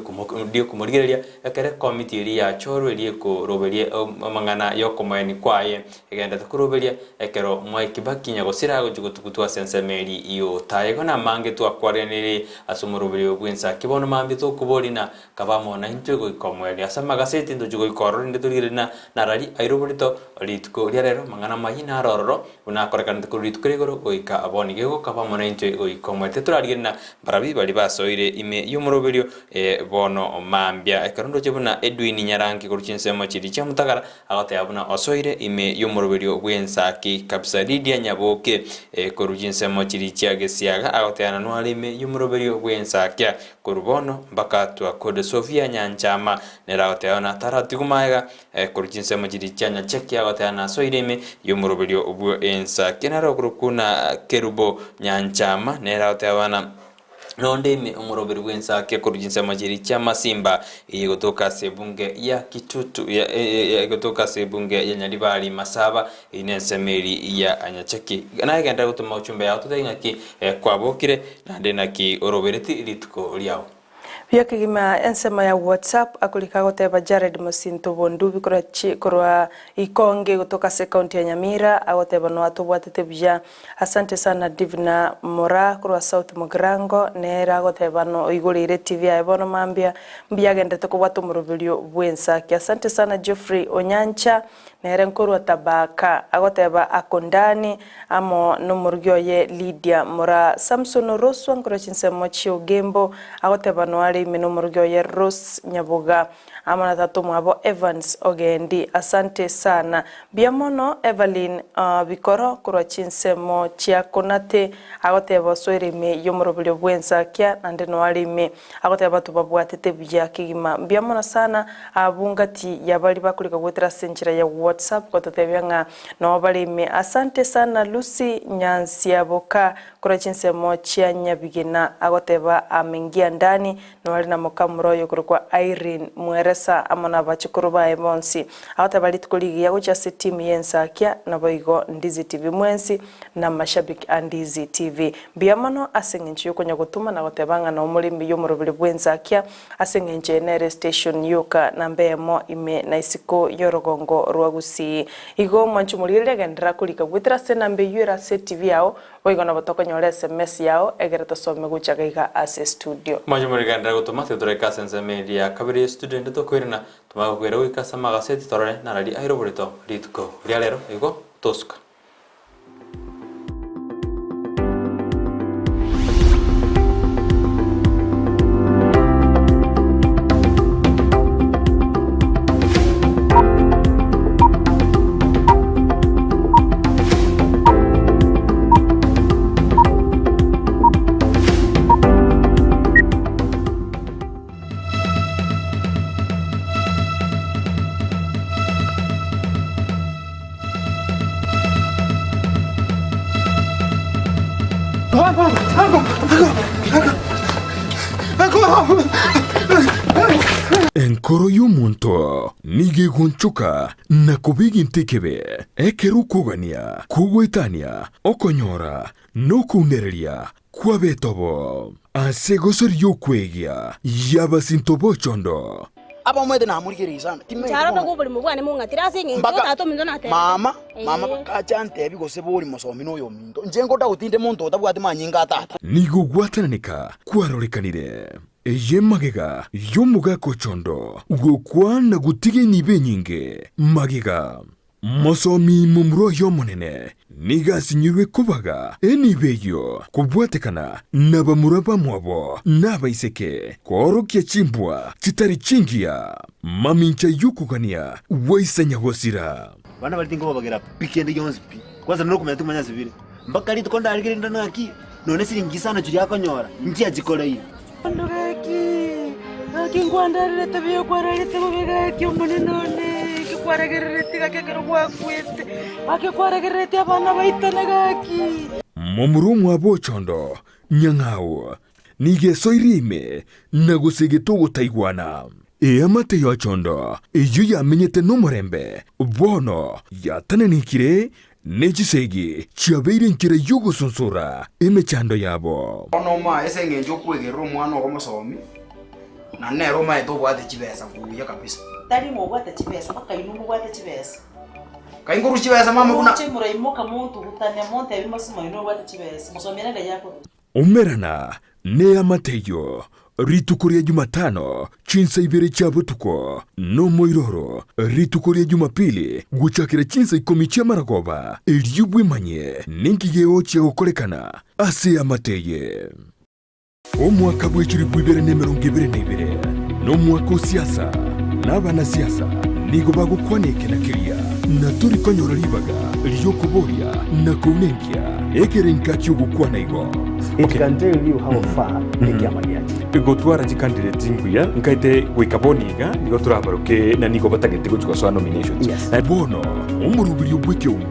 kumurigeria ekere committee iri ya choro iri ko roberie mangana yo komeni kwaye egendete kuroberia ekero mwakibakinya gosira go jugutukutu asensemeri iyo taego na mange tu akwarenere asumuroberie bwensa kibono mambi to kubolina kabamo na intego komweli asama gaseti ndo jugo ikorro ndetulirina narari airoborito litko liarero mangana mahina rororo una korekana ko litko rigoro oika aboni gego kaba monente oikomwete turarigina barabi bali basoire ime yumuroberio bono mambia ekarondo chebuna Edwin Nyarangi kuruchinsemo chiri cha mutagara agate abuna osoire ime yumuroberio bwensaki kabisa Lydia Nyaboke kuruchinsemo chiri cha gesiaga agate ananwali ime yumuroberio bwensaki kurubono mpaka twa Kode Sofia Nyanchama neragoteana taratigumaega kurujinse majiri cyanya cheki yagoteana soireme yumuroberio ubwo ensa kenaro kurukuna Kerubo Nyanchama neragoteana nondeme umuroberi wensa ke kurujinse majiri cyama Simba yigotoka sebunge ya Kitutu ya gotoka sebunge ya Nyalibali Masaba inensemeri ya anyacheki naigenda gutuma uchumbe ya tutengaki kwabokire nande naki orobereti litko lyao Pia kigima ensema ya WhatsApp akulika goteba Jared Musinto Bondu kurwa ikonge kutoka kaunti ya Nyamira agoteba no atubwatete bya. Asante sana Divina Mora kurwa South Mugrango nera agoteba no igurire TV ya bono mambia mbiagendete kubwata umurubirio bwensa. Asante sana Geoffrey Onyancha nere nkorwa tabaka agoteba akondani amo no murgyo ye Lydia Mora Samson Roswa nkoro chinsemo chio gembo agoteba no ali mino murgyo ye Rose Nyabuga amana tatu mwabo Evans Ogendi. Asante sana biamono Evelyn Bikoro kurwa chinsemo chia konate agoteba soirime yomurubulyo bwensa kya nande no ali me agoteba tubabwatete bya kigima biamono sana abungati yabali bakulika gwetera senchira ya WhatsApp kwa totebyanga no balime. Asante sana Lucy Nyansia Boka kura chinsemo chia Nyabigina agoteba amengia ndani no ali na mokamroyo kurukwa Irene Mweresa amona bachikuruba emonsi agoteba litkoligi yago cha team yensa kya na boigo Ndizi TV mwensi na mashabiki Ndizi TV biamano asengenchi yokonya gutuma na gotebanga no mulimi yo murubili bwenza kya asengenche nere station yoka na mbemo ime na isiko yorogongo rwagusi igo mwanchu mulire gendra kulika gwitira sena mbeyura TV yao boigo na botoko nyole SMS yao egereta some guchaga iga as studio mwanchu mulire gendra gutuma tetoreka sense media kabiri student to kwirina tumakwera wikasa magaseti torore narali aeroborito ritko rialero igo toska Enkoro y'omuntu nige gonchoka na kubigi ntekebe ekeru kugania kugwetania okonyora no kunereria kwa betobo ase gosori yokwegia yaba sintobo chondo aba mwede na amurikiri sana charo no buli mubwane mungatira singe tato mindo na mama bakacha ntebi gose buri musomi no yo mindo njengo ta utinde muntu tabwate manyinga tata nigo gwatananika kwarorekanire eye magega yomuga kochondo gukwana gutige nibe nyinge magega mosomi mumro yomonene niga sinyirwe kubaga enibeyo kubwatekana nabamuraba mwabo nabaiseke korokia chimbwa chitari chingia mamincha yukugania waisanya gosira bana balitingo babagera pikende yonspi kwanza no kumenya tumanya zibiri mpaka lito konda aligere ndana aki none siringisana juri yakonyora ngia jikoleire kingwandarire tabiyo kwararite mubega kyomune none kikwaregerete kakekero kwakwete akikwaregerete abana baitanaga ki momurumu abochondo nyangao nigesoirime nagusegeto gutaigwana amate yochondo iyo yamenyete n'umurembe bono yatanenikire nechisegi chiabeire nkire yugusunsura emechando yabo ono ma esengenjo kwegera omwana ogomusomi na nero ma eto bwate chibesa kuya kabisa tari mo bwate chibesa baka inu bwate chibesa kainguru chibesa mama kuna chimura imoka muntu gutanya monte bimasimo inu bwate chibesa musomera yako umerana ne amateyo ritukuria Jumatano chinsa ibere cha butuko no moiroro ritukuria Jumapili guchakira chinsa 10 cha maragoba eliubwe manye ninkigeo cha gukorekana ase amateye omwaka bwechiri bwibere nemero ngebere nebere no mwaka siasa nabana siasa nigo bagukwaneke na kiria na turi konyora libaga lyokuboria na kunenkia ekerenka cyugukwana igo. It can tell you how far the magiachi. Igotwara candidate nguya nkaite wikaboniga nigo turabaruke na nigo batagete gucwa nominations. Na bono umurubiri ubweke umu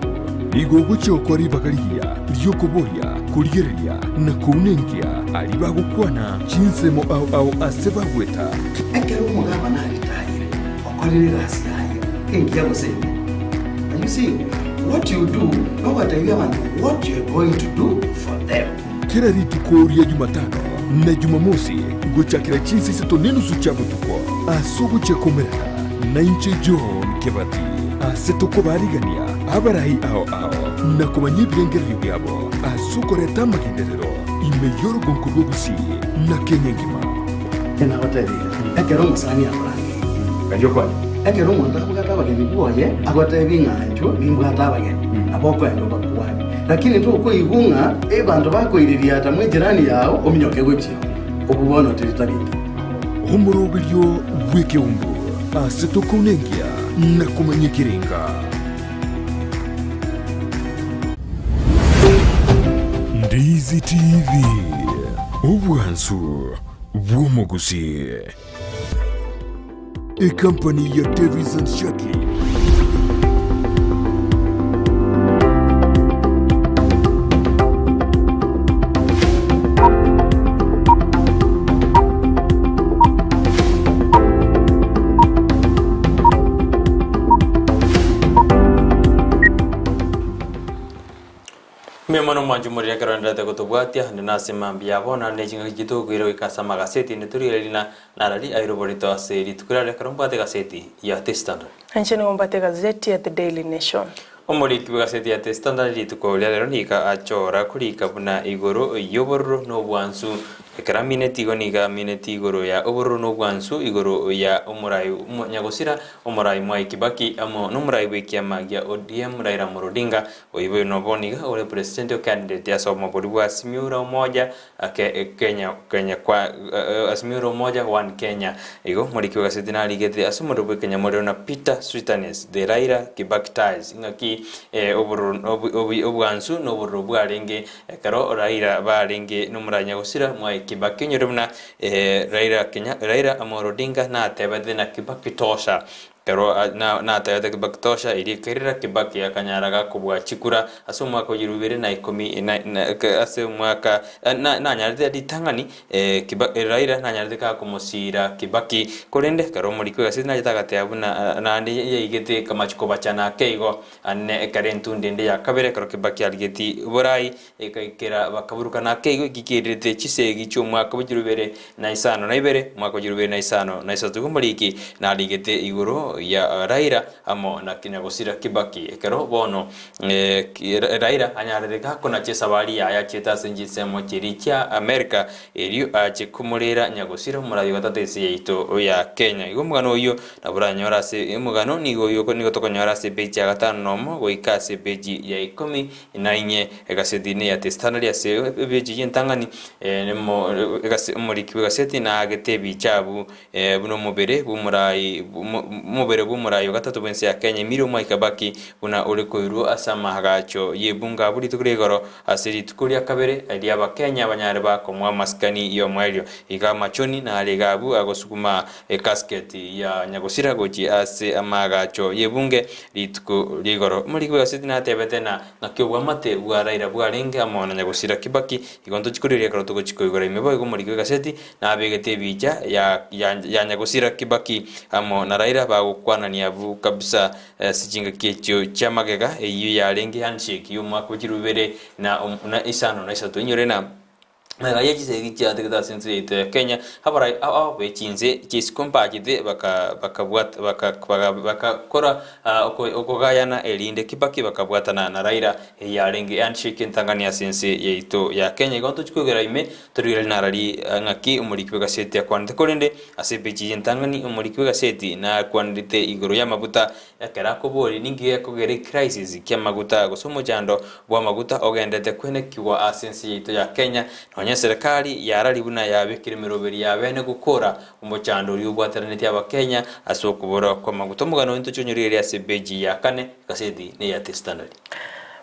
nigo gucyo kwari bagariya lyokuboria kurigeria na kunenkia ali bagukwana chinsemo au aseba gweta ekero umugaba nari tayire okorera asiyayo kengiya gusebe. You see what you do no what you want what you are going to do for them. Kila ritukuria Jumatano na Jumamosi guchakira chinsa isato n'inusu cya butuko asugu cyakomerera na ince John Kebati asetoko barigania abarahi ao na kumanyibyengerero byabo asukoreta magenderero imeyoro gonkurwo gusi na Kenya ngima Kena hotelira ekero musani aburangi kanyo kwani ekero mwanda kugata bageni buoye agote binganjo bimbwata bageni aboko endo bakuwani lakini tu uko igunga bantu bakoiriria ata mwe jirani yao ominyoke gwebyo obubono teritariki umurubilyo weke umbu asetoko unengia na kumanyikiringa Ndizi TV obwansu bw'omugusi ekampani ya Davis and Shatley Memano manjumuri akaranda ta kutubwatia ndina semambia bona nejinga gitugo iro ikasama gaseti neturirina narali airoborito aseri tukurale karombate gaseti ya The Standard Ancheni ngombate gazeti ya The Daily Nation Omoriki gaseti ya The Standard litukolya lero nika achora kulika buna igoro yoborro no bwansu ekara mineti goniga mineti igoro ya oborro no bwansu igoro ya omorai nyagosira omorai mwai Kibaki amo no morai wekia magia ODM Raila Odinga oibo no boniga ole presidential candidate ya somo bodiwa Asimiura umoja Kenya kwa Asimiura umoja one Kenya igo moriki gaseti na ligete asumo Kenya modero na Peter Sweetness the Raila Kibaki ties ngaki obwansu no burro bwarenge karo Raila barenge no muranya gusira mwai Kibaki nyorumna Raila Amolo Odinga na tebade na Kibaki tosha karo na tayada Kibaki tosha iri kerera Kibaki akanyaraga kubwa chikura aso mwaka jirubere na 10 ase mwaka na nyaride ditangani Kibaki Raila na nyaride ka kumusira Kibaki korende karo muri kwese na jitagate abuna na ande yigete kamachiko bachana keigo ane karentu ndende ya kabere karo Kibaki aligeti borai ekera bakaburuka na keigo gikirite chisegi cyo mwaka bujirubere na isano na ibere mwaka jirubere na isano na isatu kumuriki na aligete iguro ya Raila amo na kinyagosira Kibaki ekero bono Raila anyareka kona chesabali ya cheta senjisemo chiricha America eriyo achikumurera nyagosira murayi watatese yito ya Kenya igo mugano uyo naburanyora se mugano nigo yuko nigo tokonyora se peji ya gatano nomo goika se peji ya 14 egasedine ya The Standard ya se peji yentangani nemo muri kigaseti na agetebi chabu buno mubere bumurayi mubere bumurayo gatatu bense ya Kenya miro mwai Kibaki buna uri koiru asama hagacho yebunga buri tukuregoro asiri tukuria kabere ali aba Kenya banyare bakomwa maskani yo mwailyo iga machoni na alegabu agosukuma casket ya nyagosira goji ase amagacho yebunge lituko ligoro muri kwasiti na tebete na kyobwa mate bwa Raila bwarenge amona nyagosira Kibaki igonto chikurirya karo tuko chikoigora imebo igo muri kwasiti na abegete bija ya nyagosira Kibaki amo na Raila bagukwana ni abu kabisa sijinga kecho chamagega iyo yarenge handshake yo mwaka kirubere na isano na isatu nyorena Naya jise gicha tegada sense ite Kenya habarai be chinze chiskompa jide baka kora okogayana elinde Kibaki bakabwatana na Raila yarenge handshake Tanzania sense yeito ya Kenya gonto chikogera ime turire narali ngaki umuriki gaseti ya kwande kolende asepeji Tanzania umuriki gaseti na kwandite igoro ya maguta yakera kobori ningi yakogere crisis kya maguta gosomo jando bwa maguta ogendete kwene kiwa asense yeito ya Kenya nonya serikali yararibuna yabekire miroberi yabene gukora umucando y'ubwateranete aba Kenya asokubora kwa maguta mugano into cyonyurire ya sebeji ya kane gaseti ne ya The Standard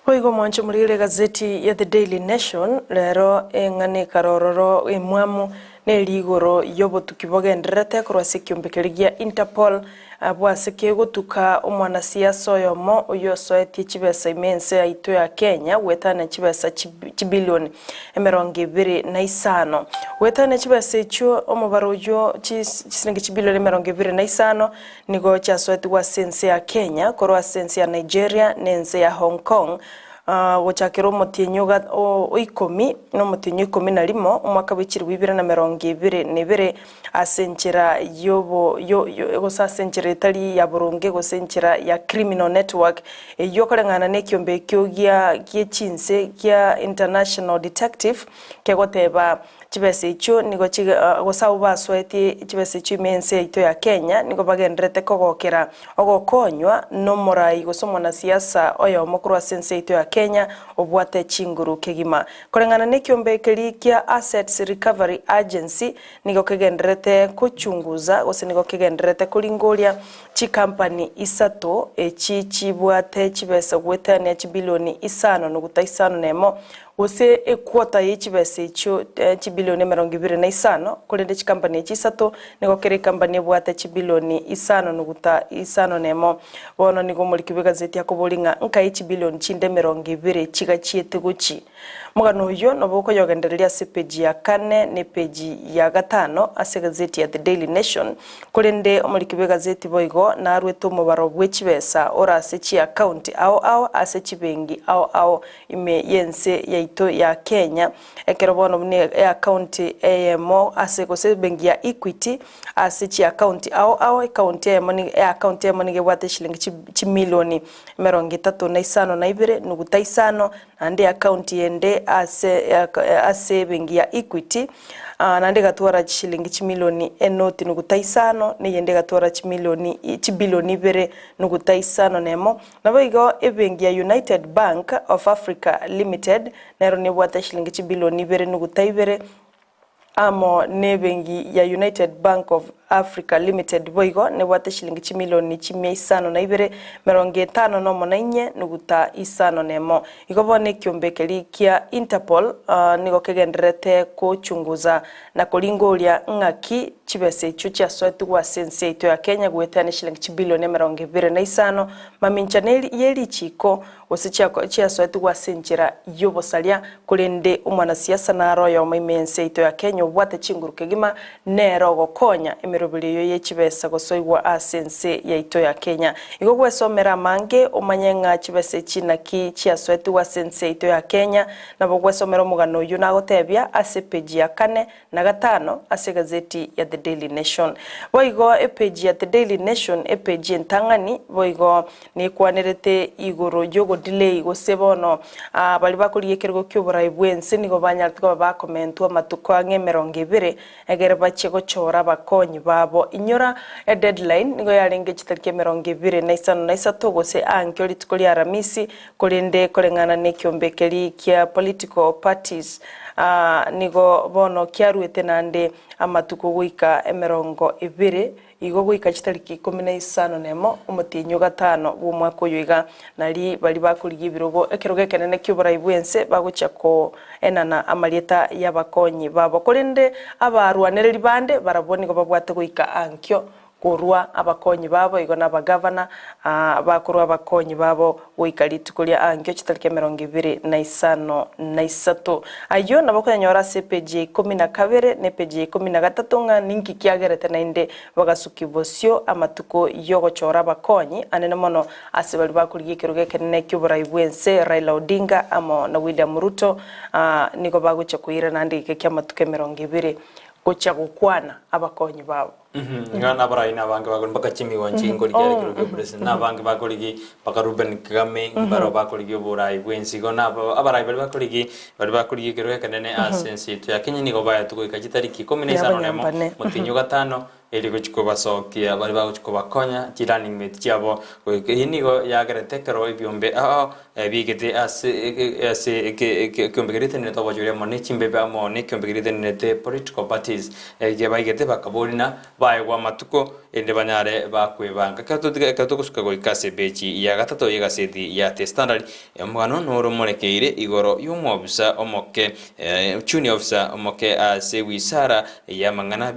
Oigo mwancho murire gazeti ya The Daily Nation lero engane karororo emwamu neligoro yobo tukibogenderete kurwase kyombekerigia Interpol abwase kegotuka omwana siasa yomo oyo soetie chibesa imense aito ya Kenya wetana chibesa chibilioni 25 wetana chibesa echo omubarojo chisinge chibilioni 25 nigo cha soeti wa sense ya Kenya korwa sense ya Nigeria nense ya Hong Kong gochakera omotienyo oikomi n'omotienyo 11 omwaka w'echiri 2022 ase enchera gose enchera etari ya boronge gose enchera ya criminal network eyo koreng'ana n'ekiombe ekio giechinse gia international detective kegoteba chibesa icho nigo gosau baswetie chibesa icho imense yaito ya Kenya nigo bagenderete kogokera ogokonywa n'omorai gose omonasiasa oyo omokuru ase ense yaito ya Kenya obwate chinguru kegima koreng'ana n'ekiombe ekeri kia Assets Recovery Agency nigo kegenderete kuchunguza gose nigo kegenderete kuringoria chikampani isato echi chibwate chibesa gwetania chibilioni 5.5 nemo gose ekwota y'echibesa icho chibilioni 25 kurende chikampani echisato nigo kere kampani ebwate chibilioni 5.5 nemo bono nigo muri gazeti akoboringa nka echibilioni 20 chigachiete guchi mugano uyo noboko yogendereria ase page ya 4 ne page ya 5 ase gazeti ya The Daily Nation kurende muri gazeti boigo na arweto mubaro bw'echibesa ora ase chi account ao ase chibengi ao ime yense yaito ya Kenya ekerobono mune account emo ase gose bengi ya Equity ase chi account ao account emo ni gebwate shilingi chimilioni 35.5 ande account yende ase bengi ya Equity nande gatwara shilingi chimilioni 4.5 ne yende gatwara chimilioni chibilioni 2.5 nemo naboigo ebengi ya United Bank of Africa Limited nero ne bwata shilingi chibilioni 2.2 amo nebengi ya United Bank of Africa Limited boigo ne bwate shilingi chimilioni 554.5 nemo igobone kiombekeri kia Interpol nigo kegenderete kuchunguza na kuringoria ng'aki chibesa icho chiaswete gwa sense yaito ya Kenya gwetana shilingi chibilioni 25 maminchaneli yeri chiko gose chiaswete gwa senchera yobosalia kurende omwanasiasa na royo maimense yaito ya Kenya obwate chinguru kegima nero gokonya emirobiriyo y'echibesa gosoigwa asense yaito ya Kenya igo gwesomera mange omanyenga chibesa chinaki chiaswete gwa sense yaito ya Kenya nabo gwesomera omugano uyu nagotebia ase page ya 4 na 5 ase gazeti ya The Daily Nation boigo page ya The Daily Nation page entangani boigo ni kwanerete igoro yogo delay gosebono bali bakuriye kergo kyoburayi bwense nigo banyartwa bakomentwa matuko ange 20 egere bache gochora bakonyi babo inyora deadline nigo yarenge chitarike 25 gose anke litukoli aramisi kurinde korengana n'ekiombekeri kia political parties nigo bono kiaruete nande amatuko guika 20 igo guika chitariki 15 nemo omotinyo 5 bw'umwaka uyiga nari bali bakuriye ibirogo ekeroge kenene ky'uburayi bwense baguchako enana amalieta y'abakonyi babo kurinde abarwanereri bande baraboni go babwate guika ankyo kurwa abakonyi babo igo n'abagavana bakurwa abakonyi babo guikariti kulia ankyo chitarike 25 ayo nabakonyora se page 12 ne page 13 nga ninki kiagerete nainde bagasukibosyo amatuko yogochora abakonyi anene mono asebali bakuriye kiruge kenene ky'uburayi bwense Raila Odinga amo na William Ruto nigo bagucha kuira nandi kyamatuke 20 gocha gukwana abakonyi babo ngana barayi nabange bagoni bakachimi wanchingo ligere kiro president nabange bakoligi bakaruben Kagame baro bakoligi burayi bwensi go nabo abarayi bali bakoligi kiro kanene asensi to yakinyi nigo baya tuko ikajitariki 15 nemo mutinyo 5 eli gochiko basokia bali bagochiko bakonya running mate cyabo inigo yagerete kero ibyombe bigete ase kyombegerite ne to bajure mone chimbebe amone kyombegerite ne te political parties ge baigete bakabolina baigwa matuko ende banyare bakwebanga kato kusukago ikase bechi ya gatatu yegasedi ya The Standard mugano noro morekeire igoro y'umobisa omoke junior officer omoke ase wisara ya mangana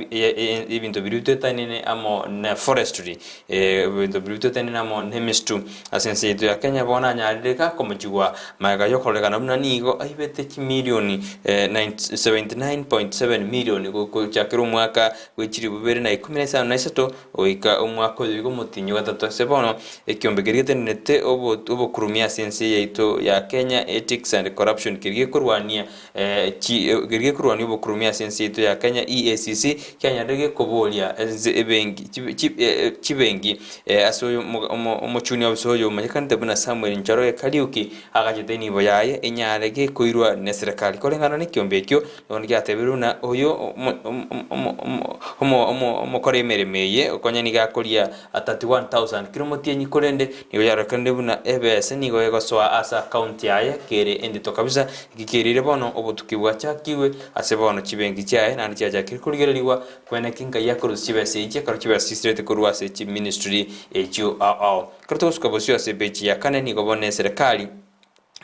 ibintu birutetanine amo na forestry ibintu birutetanine amo nemistu asense yitu ya Kenya bona nyareka komujigwa maga yokorekana buna nigo aibete kimilioni 79.7 milioni ko chakiro mwaka wechiri 2013 oika omwaka oyo mutinyo gatatu ase bono ekiombe kirigetenete obokurumia sense yaito ya Kenya Ethics and Corruption kirigyekorwania obokurumia sense yaito ya Kenya EACC kyanyarege koboria ebengi chibengi ase omochuni obusoyo manyakanite buna Samuel Njoroge Kariuki agajete nibo yaye enyarege koirwa ne serikali korengana n'ikiombe ekyo none gyatebiruna oyo omukora emeremeye okonya nigakoria 31000 kilomotienyi korende nigo yarakande buna ebese nigo egosoa asa account yaye kere endito kabisa gikerire bono obutuki bwachakiwe ase bono chibengi chaye nandi chaja kirikurigereriwa kwene kinga yakuru chibese iche karo chibese straight kurwa se chi ministry echo kato skabosio ase bechi ya kane nigo bone serikali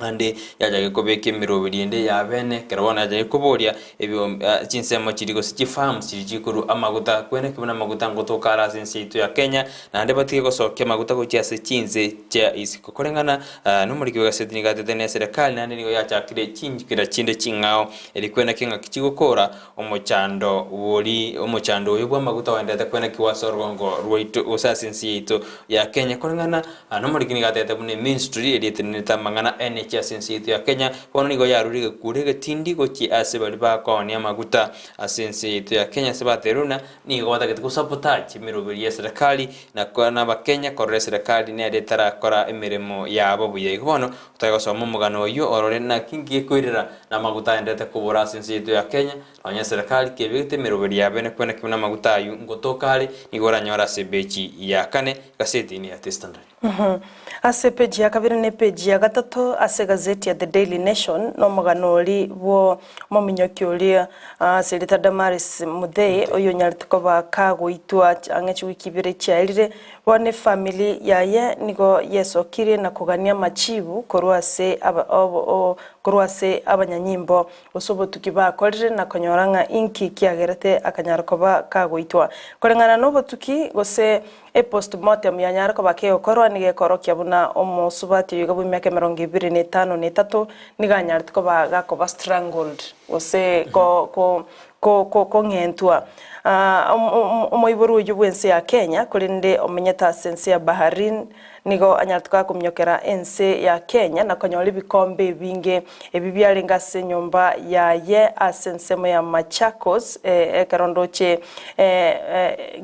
ande yaje kobeke mirobiriende ya bene kerabona yaje kuboria ebyo chinsemo chirigo sichifamu chirikuru amaguta kwene kibona amaguta ngotokara sense itu ya Kenya na ande batige gosoke amaguta gochiase chinze cha isiko korengana no muri kiwa setini gatete ne serikali nande nigo yachakire chinjikira chinde chingao elikwena kinga kichigokora omochando oyo bwa maguta wandete kwena kiwasorgongo rwito osasense itu ya Kenya korengana no muri kini gatete bune ministry editinita mangana cha sense yetu ya Kenya bono nigo yarurige kurege tindi gochi ase bali bakoni amaguta asense yetu ya Kenya sebateruna nigo batagete kusapota chimirubiri ya serikali na kwa ba Kenya korre serikali ne aretara kora emiremo yabo buye bono utagosoma mugano yo orore na kingi kwirira na maguta endete kubura sense yetu ya Kenya anya serikali kebete mirubiri ya bene kwena kibona maguta ayu ngotokale nigo ranyora sebechi ya kane gaseti ni ya Standard. Ase peji ya kabiri ne peji ya gatatu ase gazeti ya The Daily Nation no muganori bo mominyokiuria Senator Damaris Muthee oyo nyarituko bakago itwa angechi wikibire chairire bone family yaye nigo yesokire na kugania machibu korwase abanyanyimbo osobo tukibakorire na konyoranga inki kiagerete akanyarukoba kago itwa korengana no botuki gose postmortem ya nyarako bakeo korwa nige korokia buna omosubati yugabu myaka 25 niganyartuko bagakoba strangled ose ko ngentwa omoiburu uyu bwense ya Kenya kurinde omenyeta sense ya Bahrain nigo anyartuka kumyokera ense ya Kenya na konyoli bikombe binge ebibyali se nyumba ya ye asensemo ya Machakos karondoche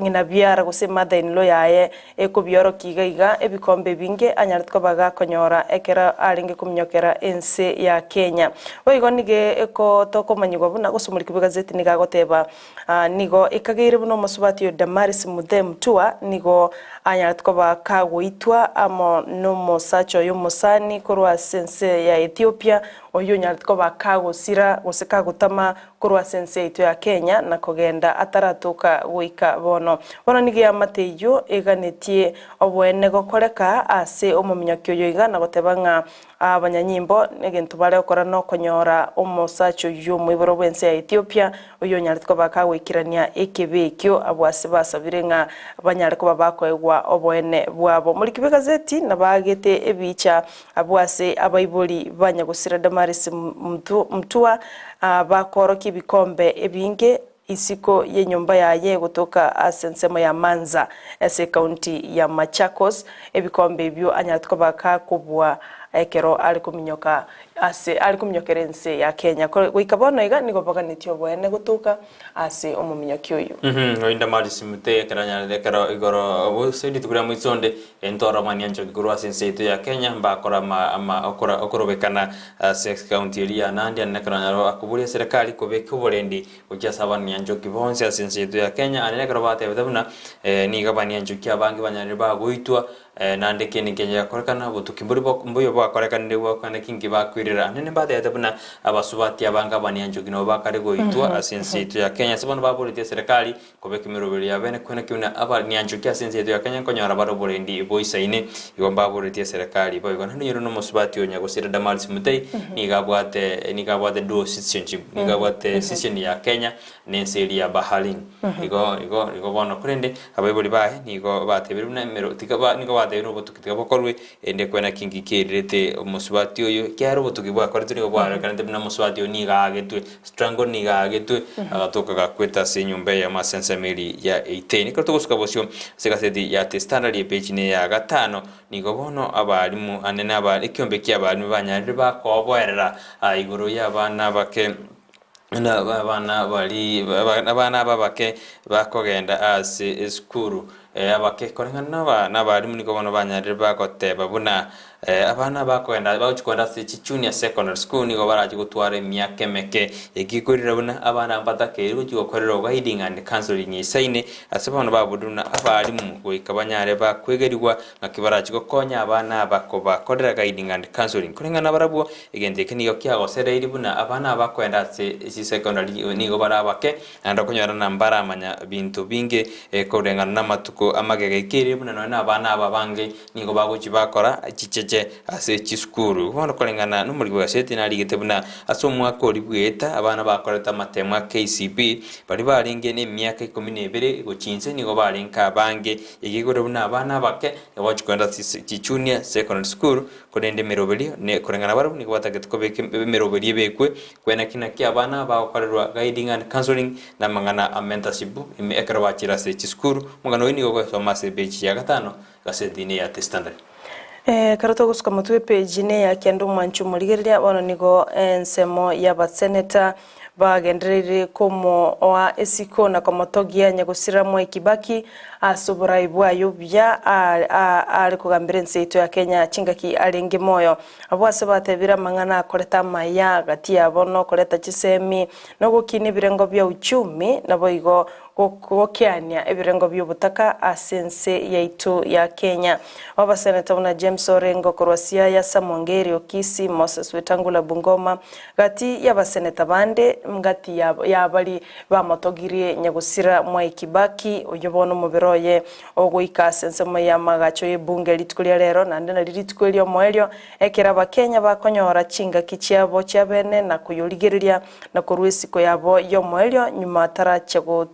ngina byara guse mother in law yaye ekubyoro kigaiga ebikombe binge anyartuka baga konyora ekera alinge kumyokera ense ya Kenya oigo nige eko toko manyigwa buna gusumulika bigazeti niga goteba nigo ikagire buno musubati yo Damaris Muthee mtua nigo anyartuka bakagwitwa amo no mosacho yo musani korwa sense ya Ethiopia oyo nyartuko bakagusira guseka gutama korwa sense itu ya Kenya na kogenda ataratuka wika bono nige amateyo eganetie obwene gokoreka ase omuminyakyo yo igana gotebanga abanyanyimbo negentu bare okora no konyora omosacho yo mwiboro bwense ya Ethiopia oyo nyartuko bakagwikirania ekebekyo abwase basabirenga abanyariko babakoegwa obwene bwabo muri kibegazeti nabagete ebicha abwase abaiboli banyagusira Damaris mtua bakoroki bikombe ebinge isiko ye nyumba yaye gutoka asensemo ya Manza ese county ya Machakos ebikombe byo anyartuko bakakubwa ekero alikuminyoka ase alikuminyokerense ya Kenya goikabona iga nigo baganitio bwene gutuka ase omuminyokyo yo oinda Damaris Muthee keranya dekero igoro obusedi tukura muitsonde entora maniancho gurwa sense ya Kenya mbakora okorobekana sex county area nandi nekeranya akuburia serikali kobeka borendi ukyasaba niancho kibonse sense ya Kenya anekero bate bedabuna niga baniancho kyabangi banyari bagoitwa nande kene Kenya korekana butukimburi mboyo bakorekana ndewa kana kingi bakwirira nene bade yatabuna abasubati abanga banianjo gino bakare goitwa asense itu ya Kenya sabana babolite serikali kobeka mirobiri ya bene kwena kiuna abanianjo kya asense itu ya Kenya konyara baro borendi boisaine igomba bolite serikali boy gona nyiro no musubati onya gosira Damaris Muthee nigabwate do citizenship nigabwate citizen ya Kenya nenseri ya Bahrain igo bono kurende abayiboli bahe nigo batebiruna mero tikaba nigo bwate no botukitiga bokorwe ende kwena kingi kirete musubati oyo kyaro botukibwa korete ni bwa kandi na musubati oni gagetwe strangle ni gagetwe agatoka gakweta se nyumba ya masensa meri ya 18 ko tugusuka bosyo segasedi ya standard ya page ne ya gatano nigo bono abarimu anene abari kyombe ky'abarimu banyarire bakoborera iguru y'abana bake abana babake bakogenda ase skuru abake korengana n'abarimu nigo bono banyarire bakoteba buna abana bakwenda bachikwenda se junior secondary school nigo baraje gutwara emyaka emeke igikorera buna abana mbatakere gukorera guiding and counseling isaine asebana babuduna abarimu goikabanyare bakwegerirwa ngakibaraje gukonya abana bakoba korera guiding and counseling kurengana barabwo igendeke niyo kyagosereiri buna abana bakwenda se secondary nigo barabake anda kunyara nambara amanya bintu binge kurengana namatuko amagege ikiri buna n'abana ababange nigo baguchi bakora chicheche ase chiskuru bono kolengana no muri bwa seti nari gitebuna aso mwaka oribweta abana bakoreta matemwa KCP bari baringe ne myaka 12 guchinze nigo barinka bange igigore buna abana bake yabachikwenda junior secondary school kurende merobeli ne kolengana baro nigo batagete ko beke merobeli bekwe kwena kina kya abana bakorerwa guiding and counseling na mangana mentorship ime ekrabachira se chiskuru mugano nigo ko somase bechi ya gatano gaseti ne ya standard karato gusuka mutwe page ne ya kendo mwanchu murigeria bono nigo ensemo ya baseneta bagenderere komo wa esiko na komotogia nyagusira mwe Kibaki asubura ibwayo bya ari kugambira nseito ya Kenya chingaki alinge moyo abwase batebira mangana koleta maya gati yabono koleta chisemi no gukini birengo bya uchumi nabo igo gokiania ebirengo by'ubutaka asense yaitu ya Kenya abaseneta na James Orengo Korwasia ya Samongeri Okisi Moses Wetangula Bungoma gati y'abaseneta bande ngati yabali bamotogirie nyagusira mwa Kibaki uyobono mubiroye oguika asense moya magacho y'ebunge litkulia rero nande na litkulia moelyo ekera bakenya bakonyora chinga kichiabo cyabene na kuyuligereria na kurwisiko yabo yo moelyo nyuma tarachego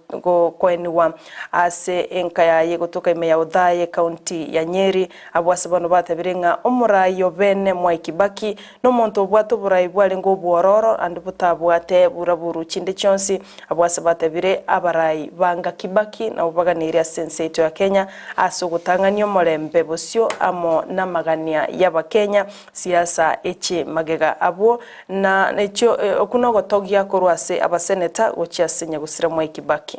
kweniwa ase enkaya yegotoka ime ya Udhaye county ya Nyeri abwase bano batebirenga omurayo bene mwa Kibaki no monto bwato burayi bwale ngo bwororo and butabwate buraburu chinde chonsi abwase batebire abarayi banga Kibaki na ubaganira senseito ya Kenya asugutanganyo molembe bosyo amo namagania y'abakenya siasa eche magega abo na necho okunogotogia korwase abaseneta gochiasenya gusira mwa Kibaki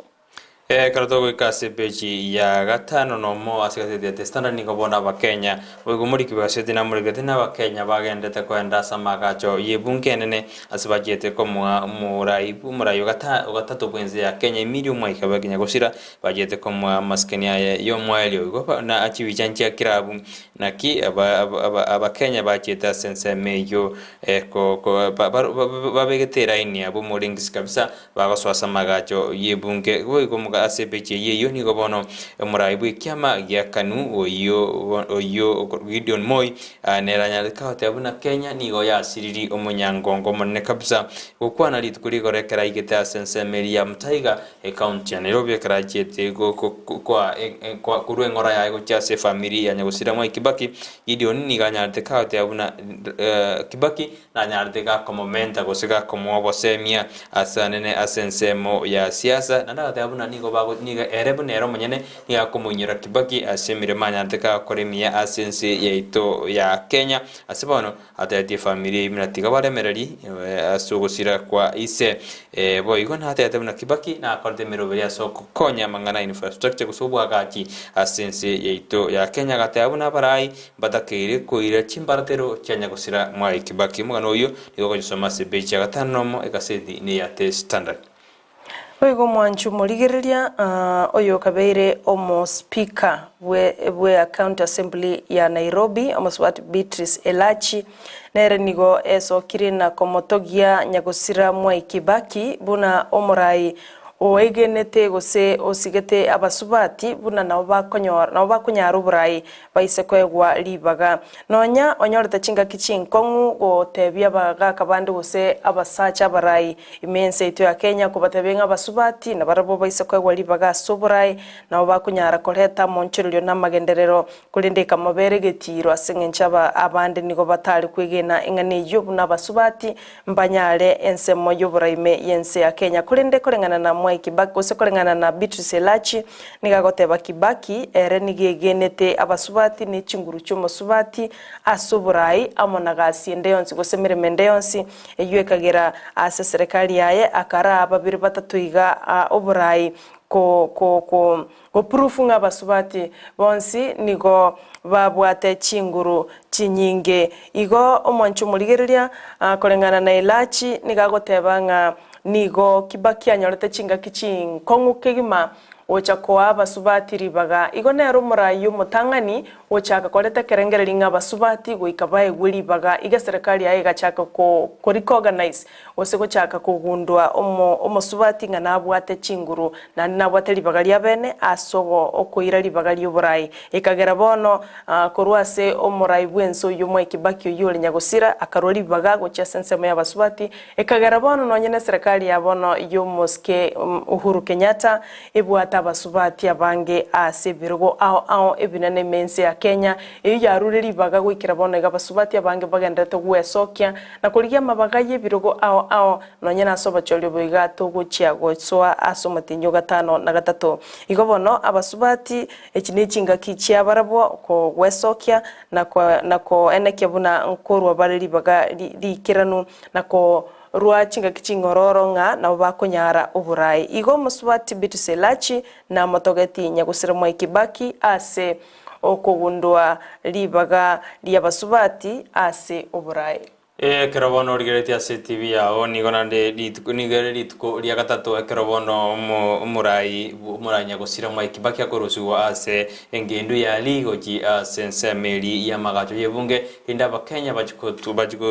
karato ikase beji ya gatano no mo asikate de standard ni gobona bakenya wego muri kibasete na muri gete na bakenya bagendete kwenda samagacho yebunke nene asibagete ko murayo gatatu bwenze ya Kenya imiri mwa ikabagenya gusira bagete ko maskenia yo mwelyo go na achibijanchi akirabu naki abakenya bageta sense meyo ko babegetera ini abo muringis kabisa bagoswa samagacho yebunke wego asebeje yeyo ni gobono muraibu ikyama ya kanu oyo Gideon Moi neranya kahote abuna Kenya ni go ya siriri omunyangongo monne kabisa gukwana litukuri gorekera igeta sense meri ya Mutaiga county ya Nairobi karajete go kwa kurwengora ya go cyase family ya nyagusira mwa Kibaki Gideon ni ganyarte kahote abuna Kibaki na nyarte ga komomenta go siga komo bosemia asanene asensemo ya siasa na ndate abuna ni bago niga erebu nero monyene ni akumunyira Kibaki asemire manyanteka koremia asense yaito ya Kenya asebono atati family imnatiga baremereri asugusira kwa ise boigo na atati na Kibaki na akorde meroberia soko konya mangana infrastructure kusubwa gaki asense yaito ya Kenya gatabuna barai badakire koira chimbaratero cyanya gusira mwa Kibaki mugano uyu nigo gisoma sebeje gatanomo egasedi ni ya standard Oigo mwanchu murigereria oyo kabeire omo speaker we county assembly ya Nairobi omoswat Beatrice Elachi nere nigo eso kirina komotogia nyagusira mwa Kibaki buna omurai oegenete gose osigete abasubati buna nabo bakunyara oborai baise kwegwa ribaga nonya onyorete chingaki chinkongu gotebia abagaka bande gose abasacha abarai imense ito ya Kenya kubatebenga abasubati na barabo baise kwegwa ribaga soborai nabo bakunyara koreta monchirulio na magenderero kulindika mabere getiro asengencha abande nigo batari kwigena ingane yobu na basubati mbanyare ensemo yoboraime yense ya Kenya kulinde kolengana na Mwai Kibaki gose kolengana na Beatrice Elachi nigagoteba Kibaki ere nigegenete abasubati ni chinguru cy'umusubati asuburai amonaga siende yonsi gose miremende yonsi eyuekagera ase serikali yaye akara ababiri batatu iga oburai ko proofu nga basubati bonsi nigo babwate chinguru chinyinge igo omonchu muligereria kolengana na Elachi nigagoteba nga nigo Kibaki anyorete chingaki chinkongu kegima ochakoa abasubati ribaga igo nero murayi umutangani ochaka koleta kerengere nga abasubati goikabaye guribaga iga serikali yaye gachaka ko recognize ose gochaka kugundwa omusubati nga nabwate chinguru na nabwate ribaga lya bene asogo okoira ribaga ly'oburayi ikagera bono korwase omurayi bwenso Mwai Kibaki oyole nyagosira akaroli ribaga gocha sensemo y'abasubati ikagera bono nonyene serikali ya bono yomoske Uhuru Kenyatta ebwata abasubati abange ase birugo ao ebinene mense ya Kenya iyo yarure ribaga gwikira bono abasubati abange bagendete gwesokia na kurigia mabaga yebirugo ao nonye nasoba cholyo boiga toguchia gosoa asomatinyo gatano na gatatu igo bono abasubati ekinichinga kichia barabo ko gwesokia nako eneke buna nkorwa bare ribaga likiranu nako rua chinga kichingororo nga na bakunyara oburai igo musubati Beatrice Elachi na motogeti nyagusira Mwai Kibaki ase okugundwa ribaga ly'abasubati ase oburai Kerobono rigereti ase TV yao nigonande lituko lya gatatu kerobono umurai nyagusira Mwai Kibaki akorosugwa ase engendo ya ligo ji ase nsemeli ya magacho yebunge inda bakenya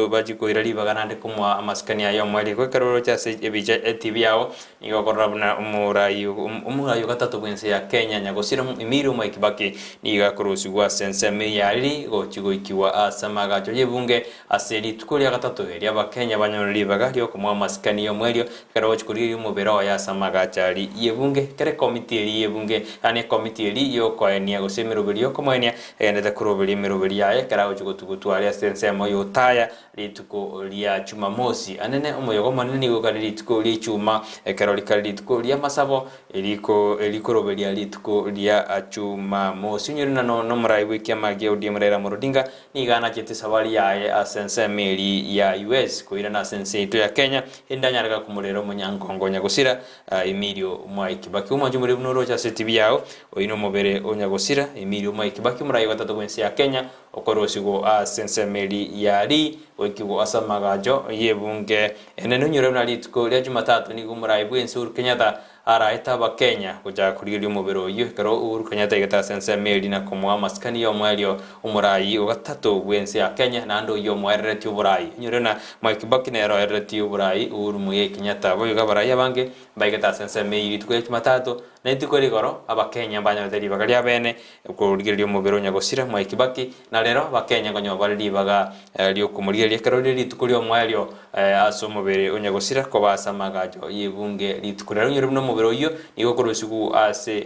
bajikoira ribaga nande kumwa amaskani ya mwali ko keroro cha ase ebija TV yao nigokorabuna umurai gatatu bwense ya Kenya nyagusira imiru Mwai Kibaki nigakorosugwa ase nsemeli ya ligo chigoikiwa ase magacho yebunge ase lituko lya gatatu lya bakenya banyori baga lyo kumwa maskani yo mwelio kero chikuri umubero ya samagachari yebunge kere komiti yebunge ane komiti yo kwa enia gosemero belio komania ene kurobeli merobeli ya kera chikutugutu ali sensemo yo taya lituko lya Jumamosi anene omoyogo manene go kali lituko lya chuma kero likali lituko lya masabo eliko robeli ya lituko lya Jumamosi nyurina no murai wiki amage odimrera morodinga nigana chete sawali ya asensemeli ya US kuira na sense ito ya Kenya indanyaraga kumurero munyangongo nyagusira Emilio Mwai Kibaki umajumuri bunoro cha TV yao oino mobere onyagusira Emilio Mwai Kibaki murai gatatu bwense ya Kenya okorosigo sensemeli ya ri okigo asamagajo yebunge eneno nyure na litiko lya Jumatatu ni gumurai bwense Uhuru Kenyatta araita ba Kenya kuja kuriri mubero yo kero Uhuru Kenyatta igata sensemeli na kumwa maskani yo mwelio umurai gatatu bwense ya Kenya nando yo mwereti uburai nyurena Mwai Kibaki nero ereti uburai Uhuru Muigai Kenyatta boyo gabarai abange baigata sensemeli tukwe Jumatatu na itiko rigoro abakenya banyoteri bagalya bene kurigiryo mubero nyagosira Mwai Kibaki na rero bakenya gonyo bari baga lyo kumurigiryo kero litukulyo mwelio aso mubere onyagosira ko basamagajo yebunge litukulero nyoro no mubero yo nigo korosigu ase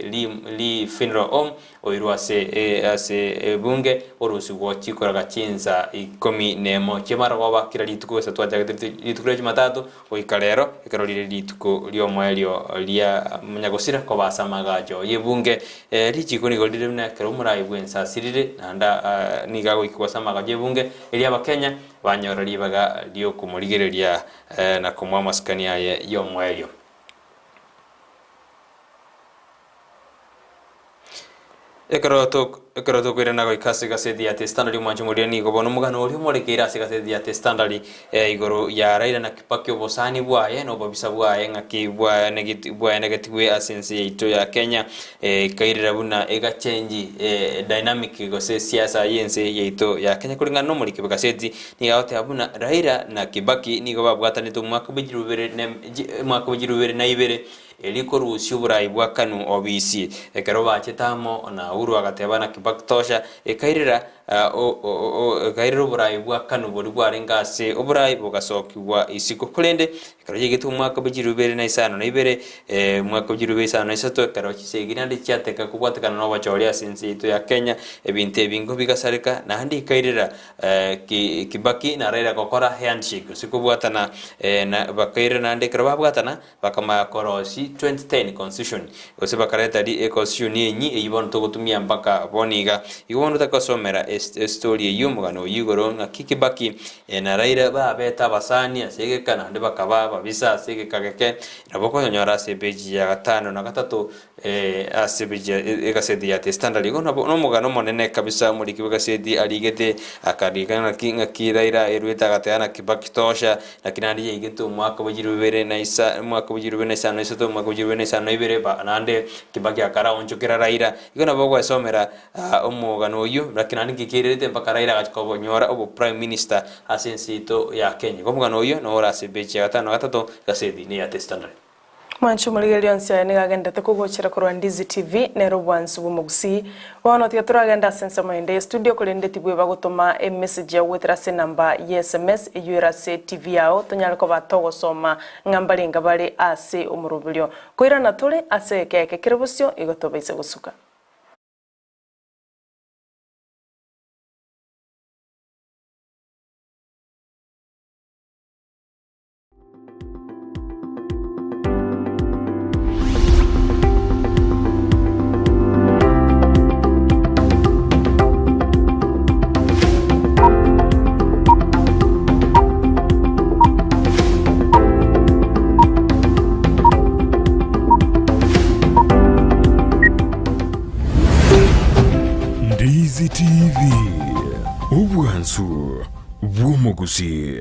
li funeral home oiru ase bunge orosugo chikoraga chinza ikomi nemo chemaragoba kira lituko satwaja litukulyo Jumatatu oikalero ekarolire lituko lyo mwelio lya munyagosira ko basamagajo yebunge lichiko ni goldire na kero murai bwensa sirire nanda nigago ikwasamagajo yebunge elia bakenya banyorari baga lyo kumurigereria na kumwa maskani yaye yo mwelio Ekero kwira nago ikase gasedi ya Standard mwanju muriani gobono mugano uri murekera se gasedi ya Standard igoro ya Raila na Kibaki obosani bwaye no babisa bwaye ngaki bwa negative asense ito ya Kenya kairira buna ega change dynamic gose siasa yense ito ya Kenya kulingana no muri gasedi ni gaote abuna Raila na Kibaki ni go babwatani to mwaka bijirubere na ibere eliko rusio burai bwa kanu obisi ekero bachetamo na uru agatebana kibakitosha ekairira kairiro burai bwa kanu buri bwarengase oburai bugasokibwa isiko kulende ekero yigitu mwaka bujirubere na isano na ibere mwaka bujirubere isano na isato ekero kisegirande cyateka kubwatekana no bachoria sinzi itu ya Kenya ebinte ebingo bigasarika na handi kairira Kibaki na Raila gukora handshake sikubwatana na bakairira nande ekero babwatana bakama korosi 2010 constitution ose bakareta di constitution yenyi eyibon to gutumia mpaka boniga igono takosomera story y'umugano yigoro na Kibaki na Raila babeta basani asegekana ndi bakaba babisa asegekageke naboko nyora sebeji ya gatano na gatatu asebeji egasedi ya standard igono no mugano monene kabisa muri kibugasedi aligete akarigana kinga Raila erweta gatana Kibaki tosha na kinandi yigitu mwaka bujirubere na isa mwaka bujirubere na isa no isoto mwaka bujirubere na isa no ibere ba nande Kibaki akara onchokera Raila igono boko esomera umugano uyu lakinani kikirete mpaka Raila akobonyora obo prime minister asensito ya Kenya komugano uyu no ora sebeji gatano gatatu gasedi ni ya standard Manchu muligeli onsia nigagenda tekogochera ku Ndizi TV nero bwansu bumugusi wono tiaturagenda sensa maende studio kolende tibwe bagotoma message ya wetrase number SMS yurase TV yao tonyalko batogo soma ngambalinga bale ase umurubulyo koira natule ase keke kirebusyo igotobaise gusuka Ndizi TV ubwansu bw'umuguzi.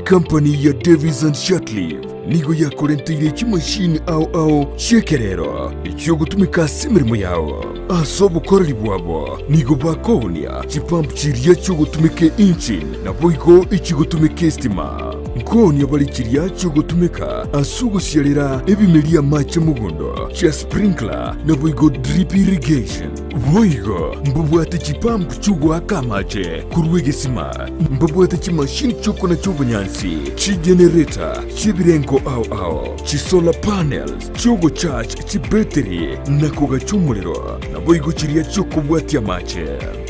Company ya Davis and Shortleaf nigo yakorentire kimashini au shekerero icyo gutumika simirimo yawo asobo korali bwabo nigo bakonia chipamp chiriya cyo gutumike engine na boigo ikigutumike stima nkoni bali chiriya cyo gutumika asugusyalira ebimelia mache mugondo cha sprinkler na boigo drip irrigation boigo mbubwate chipamp chugwa kamache kurwegesima mbubwate chimashini choko na chobonyansi chi generator chibirenko au chi solar panels chogo charge chi battery na koga chumuliro na boigo chiriya choko bwati amache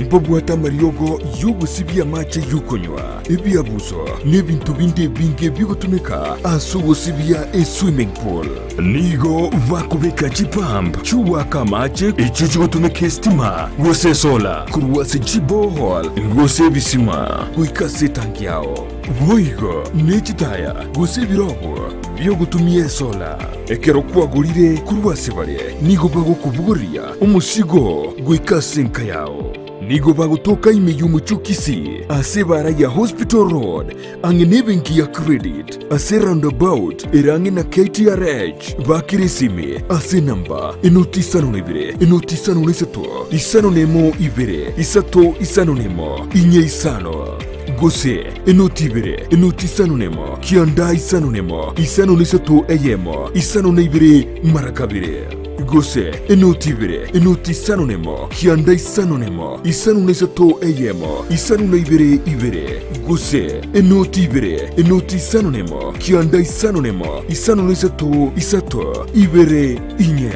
mbubwata mariogo yugo sibia mache yukonywa ebiabuzo nebintu binde binge bigutumika asugo sibia swimming pool nigo vakubeka chipamp chuwa kamache ichucho gutumika stima gose solar kuruwase chibohol gose bisima kuikase tanki yao boigo nechitaya gose birobo byo gutumie sola ekero kwagurire kuruwase bale nigo bagukubuguria umusigo guikase nka yao nigo bagutoka imeyumu chukisi ase bara ya hospital road angenebenki ya credit ase roundabout erange na KTRH bakirisime ase namba inotisano neseto isano nemo ibere isato isano nemo inye isano gose enotibere enotisano nemo kianda isano nemo isano neseto eyemo isano neibere marakabire gose enotibere enotisano nemo kianda isano nemo isano neseto eyemo isano neibere ibere gose enotibere enotisano nemo kianda isano nemo isano neseto isato ibere inye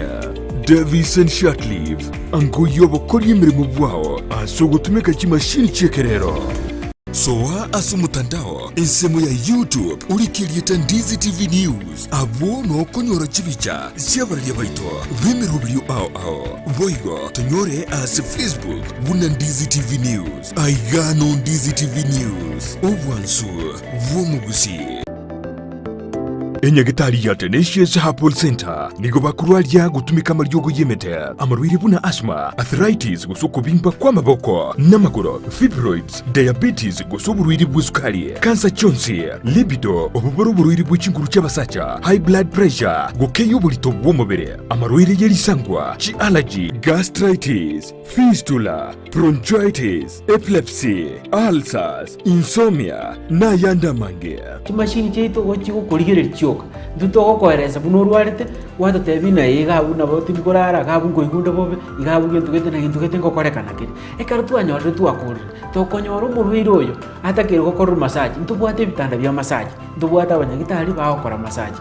Davis and Shortleaf ango yobo kori imirimo bwao asogotumika kimashini chekerero soa asu mutandao insemo ya YouTube urikirieta Ndizi TV News abo no konyora chibicha siabarya baito bemerubyo au boigo tonyore as Facebook buna Ndizi TV News aigano Ndizi TV News obwansu vumugusi Enyagitari ya Tenacious Herbal Center nigo bakurwalia gutumika maryogo yemete amarwiri buna asthma arthritis gusuko bimba kwa maboko namagoro fibroids diabetes gusuburwiri bw'isukari cancer chonsi libido obuboro burwiri bw'ikinguru cy'abasacha high blood pressure gukeyo bulito bw'umubiri amarwiri yerisangwa chi allergy gastritis fistula bronchitis epilepsy ulcers insomnia na yanda mange kimashini cheito gochi gukurigire cyo gochoka ntuto koereza buno rwarite watatebi na igabu na boti bikorara gabu ngoigunde bobe igabu gentugete na gentugete ngokorekana kiri ekaro twanyorire twakurire tokonyora omurwire oyo atakire gokorwa massage ntubwate ebitanda bya massage ntubwate abanyagitari bagokora massage.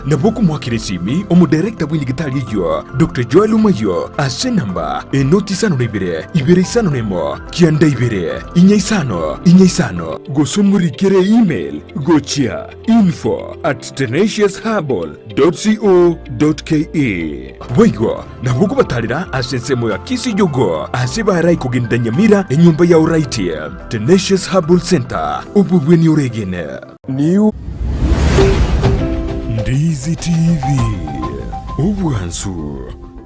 Naboku mwakiresimi omudirekta bw'indigitali yo Dr. Joel Umayo ase namba enoti isano na ibere isano nemo kianda inya isano gosomurikire email gochia info@tenaciousherbal.co.ke waigo naboku batalira ase nsemo ya kisi jogo ase barai kugenda Nyamira enyumba ya uraiti Tenacious Herbal Center ububweni oregene new Ndizi TV ubwanzu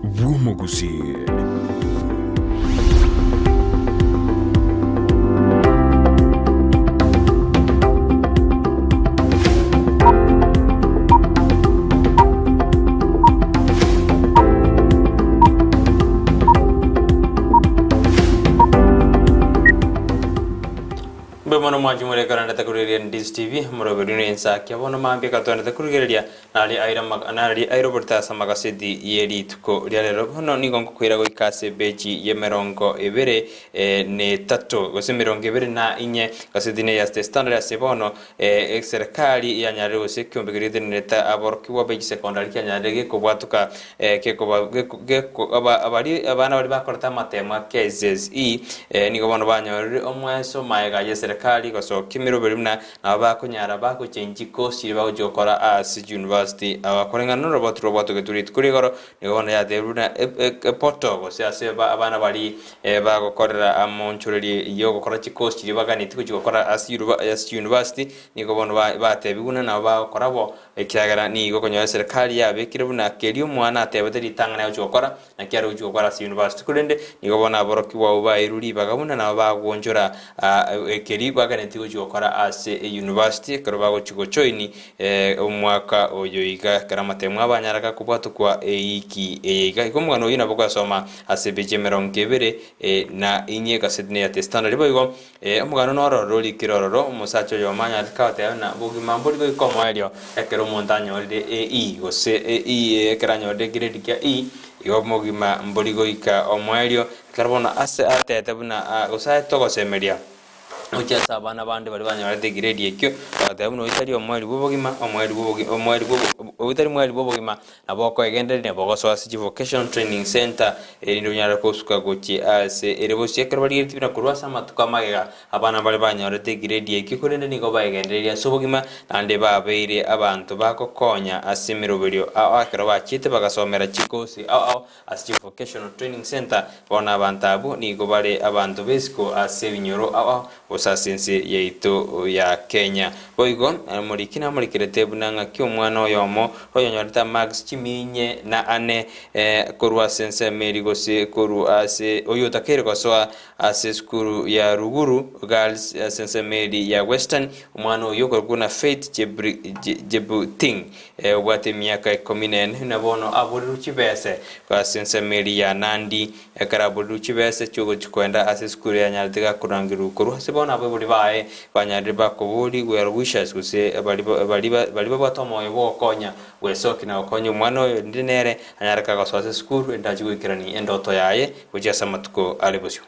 bw'omuguzi. Bemono mwajumure karanda takuriria Ndizi TV murobirino ensaki abono mambi katona takuriria nali airo bortasa magasidi yeri tuko rero hono nigongo kwira goikase beji yemerongo ebere ne tato gose mirongo ebere na inye gasidine ya standard ya sebono serikali ya nyare gose kyombegiride neta aborki wa beji secondary ya nyare ko bwatuka ke ko abari abana bari bakorta matema KZE nigo bono banyore omweso maega yesere kali koso kimiro berimna abakunyara bakuchenji kosi bagokora as university abakorengana roboto geturit kurigoro nibona ya deruna poto gose aseba abana bari bagokorera amonchureri yo gukora chikosi baganiti kugikora as university nigo bono batebiguna na bakorabo ekiragara ni gokonyo serikali yabe kiribuna keri umwana atebeteri tangana yo gukora na kyaro gukora as university kurende nigo bona boroki wa ubairuri bagabuna na bagonjora ekeri baganeti gukora as university karobago chigochoini umwaka oyo iga karamatemu abanyaraka kubwatukwa iki iga ikomwana yina bogasoma asebeje merongevere na inye kasedne ya testana riboigo umugano noro roli kirororo umusacho yo manya kawate na bugima mbori go komoelio ekero montanyo de gose ekranyo de grade kya yo mugima mbori go ika omwelio karbona ase atete buna usaye togo semeria ocha sabana bande bari banyarate grade yekyo batabuno itari omweli bubogima omweli bubogima naboko egende ne bogoso asiji vocational training center ndo nyara kosuka gochi ase erebosi ekrabali tibina kurwasa matuka magega abana bari banyarate grade yekyo kurende nigo baegenderia sobogima nande babeire abantu bakokonya asimiroberio akroba chite bagasomera chikosi asiji vocational training center bona bantabu nigo bare abantu besko ase binyoro osasense yeito ya Kenya boigo murikina murikirete bunanga kyomwana oyomo oyonyorita Max Chiminye na ane korwa sense merigose koru ase oyotakere kosoa ase skuru ya Ruguru Girls sense meri ya Western umwana oyoko kuna Faith Jebuting wate miaka 14 nabono aburuchi bese kwa sense meri ya Nandi karaburuchi bese chogo chikwenda ase skuru ya Nyartiga kurangiru koru sebona buri bae banyari bakoburi were wishes guse bali batomo yebo konya wesoki na konya umwana ndinere anyaraka gasose skuru endaji wikirani endoto yaye kujasa matuko alibosyo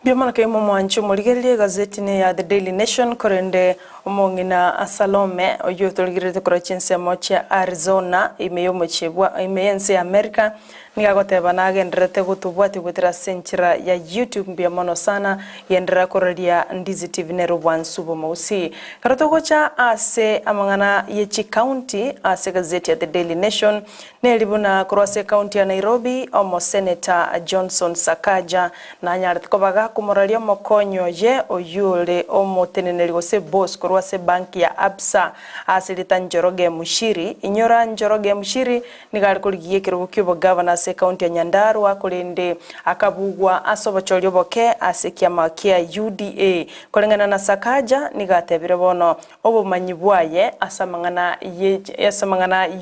Biomana kemo mwancho murigelie gazeti ne ya The Daily Nation korende omongina Asalome oyo tolgirete korachense mocha Arizona imeyomochebwa imeyense America nigagoteba nagenderete gutubwati gwetera senchira ya YouTube biamono sana yendera koreria Ndizi TV nero bwansubo mausi karatogocha ase amangana yechi county ase gazeti ya The Daily Nation nelibuna korwase county ya Nairobi omo Senator Johnson Sakaja na nyarete kobaga kumoralia mokonyo ye oyule omo teneneli gose boss korwase banki ya Absa asilita Njoroge Mushiri inyora Njoroge Mushiri nigali kuligiye kirubukyo governor se county ya Nyandarua kulende akabugwa asobacholyo boke asekiama kia UDA kolengana na Sakaja nigatebire bono obumanyibwaye asamangana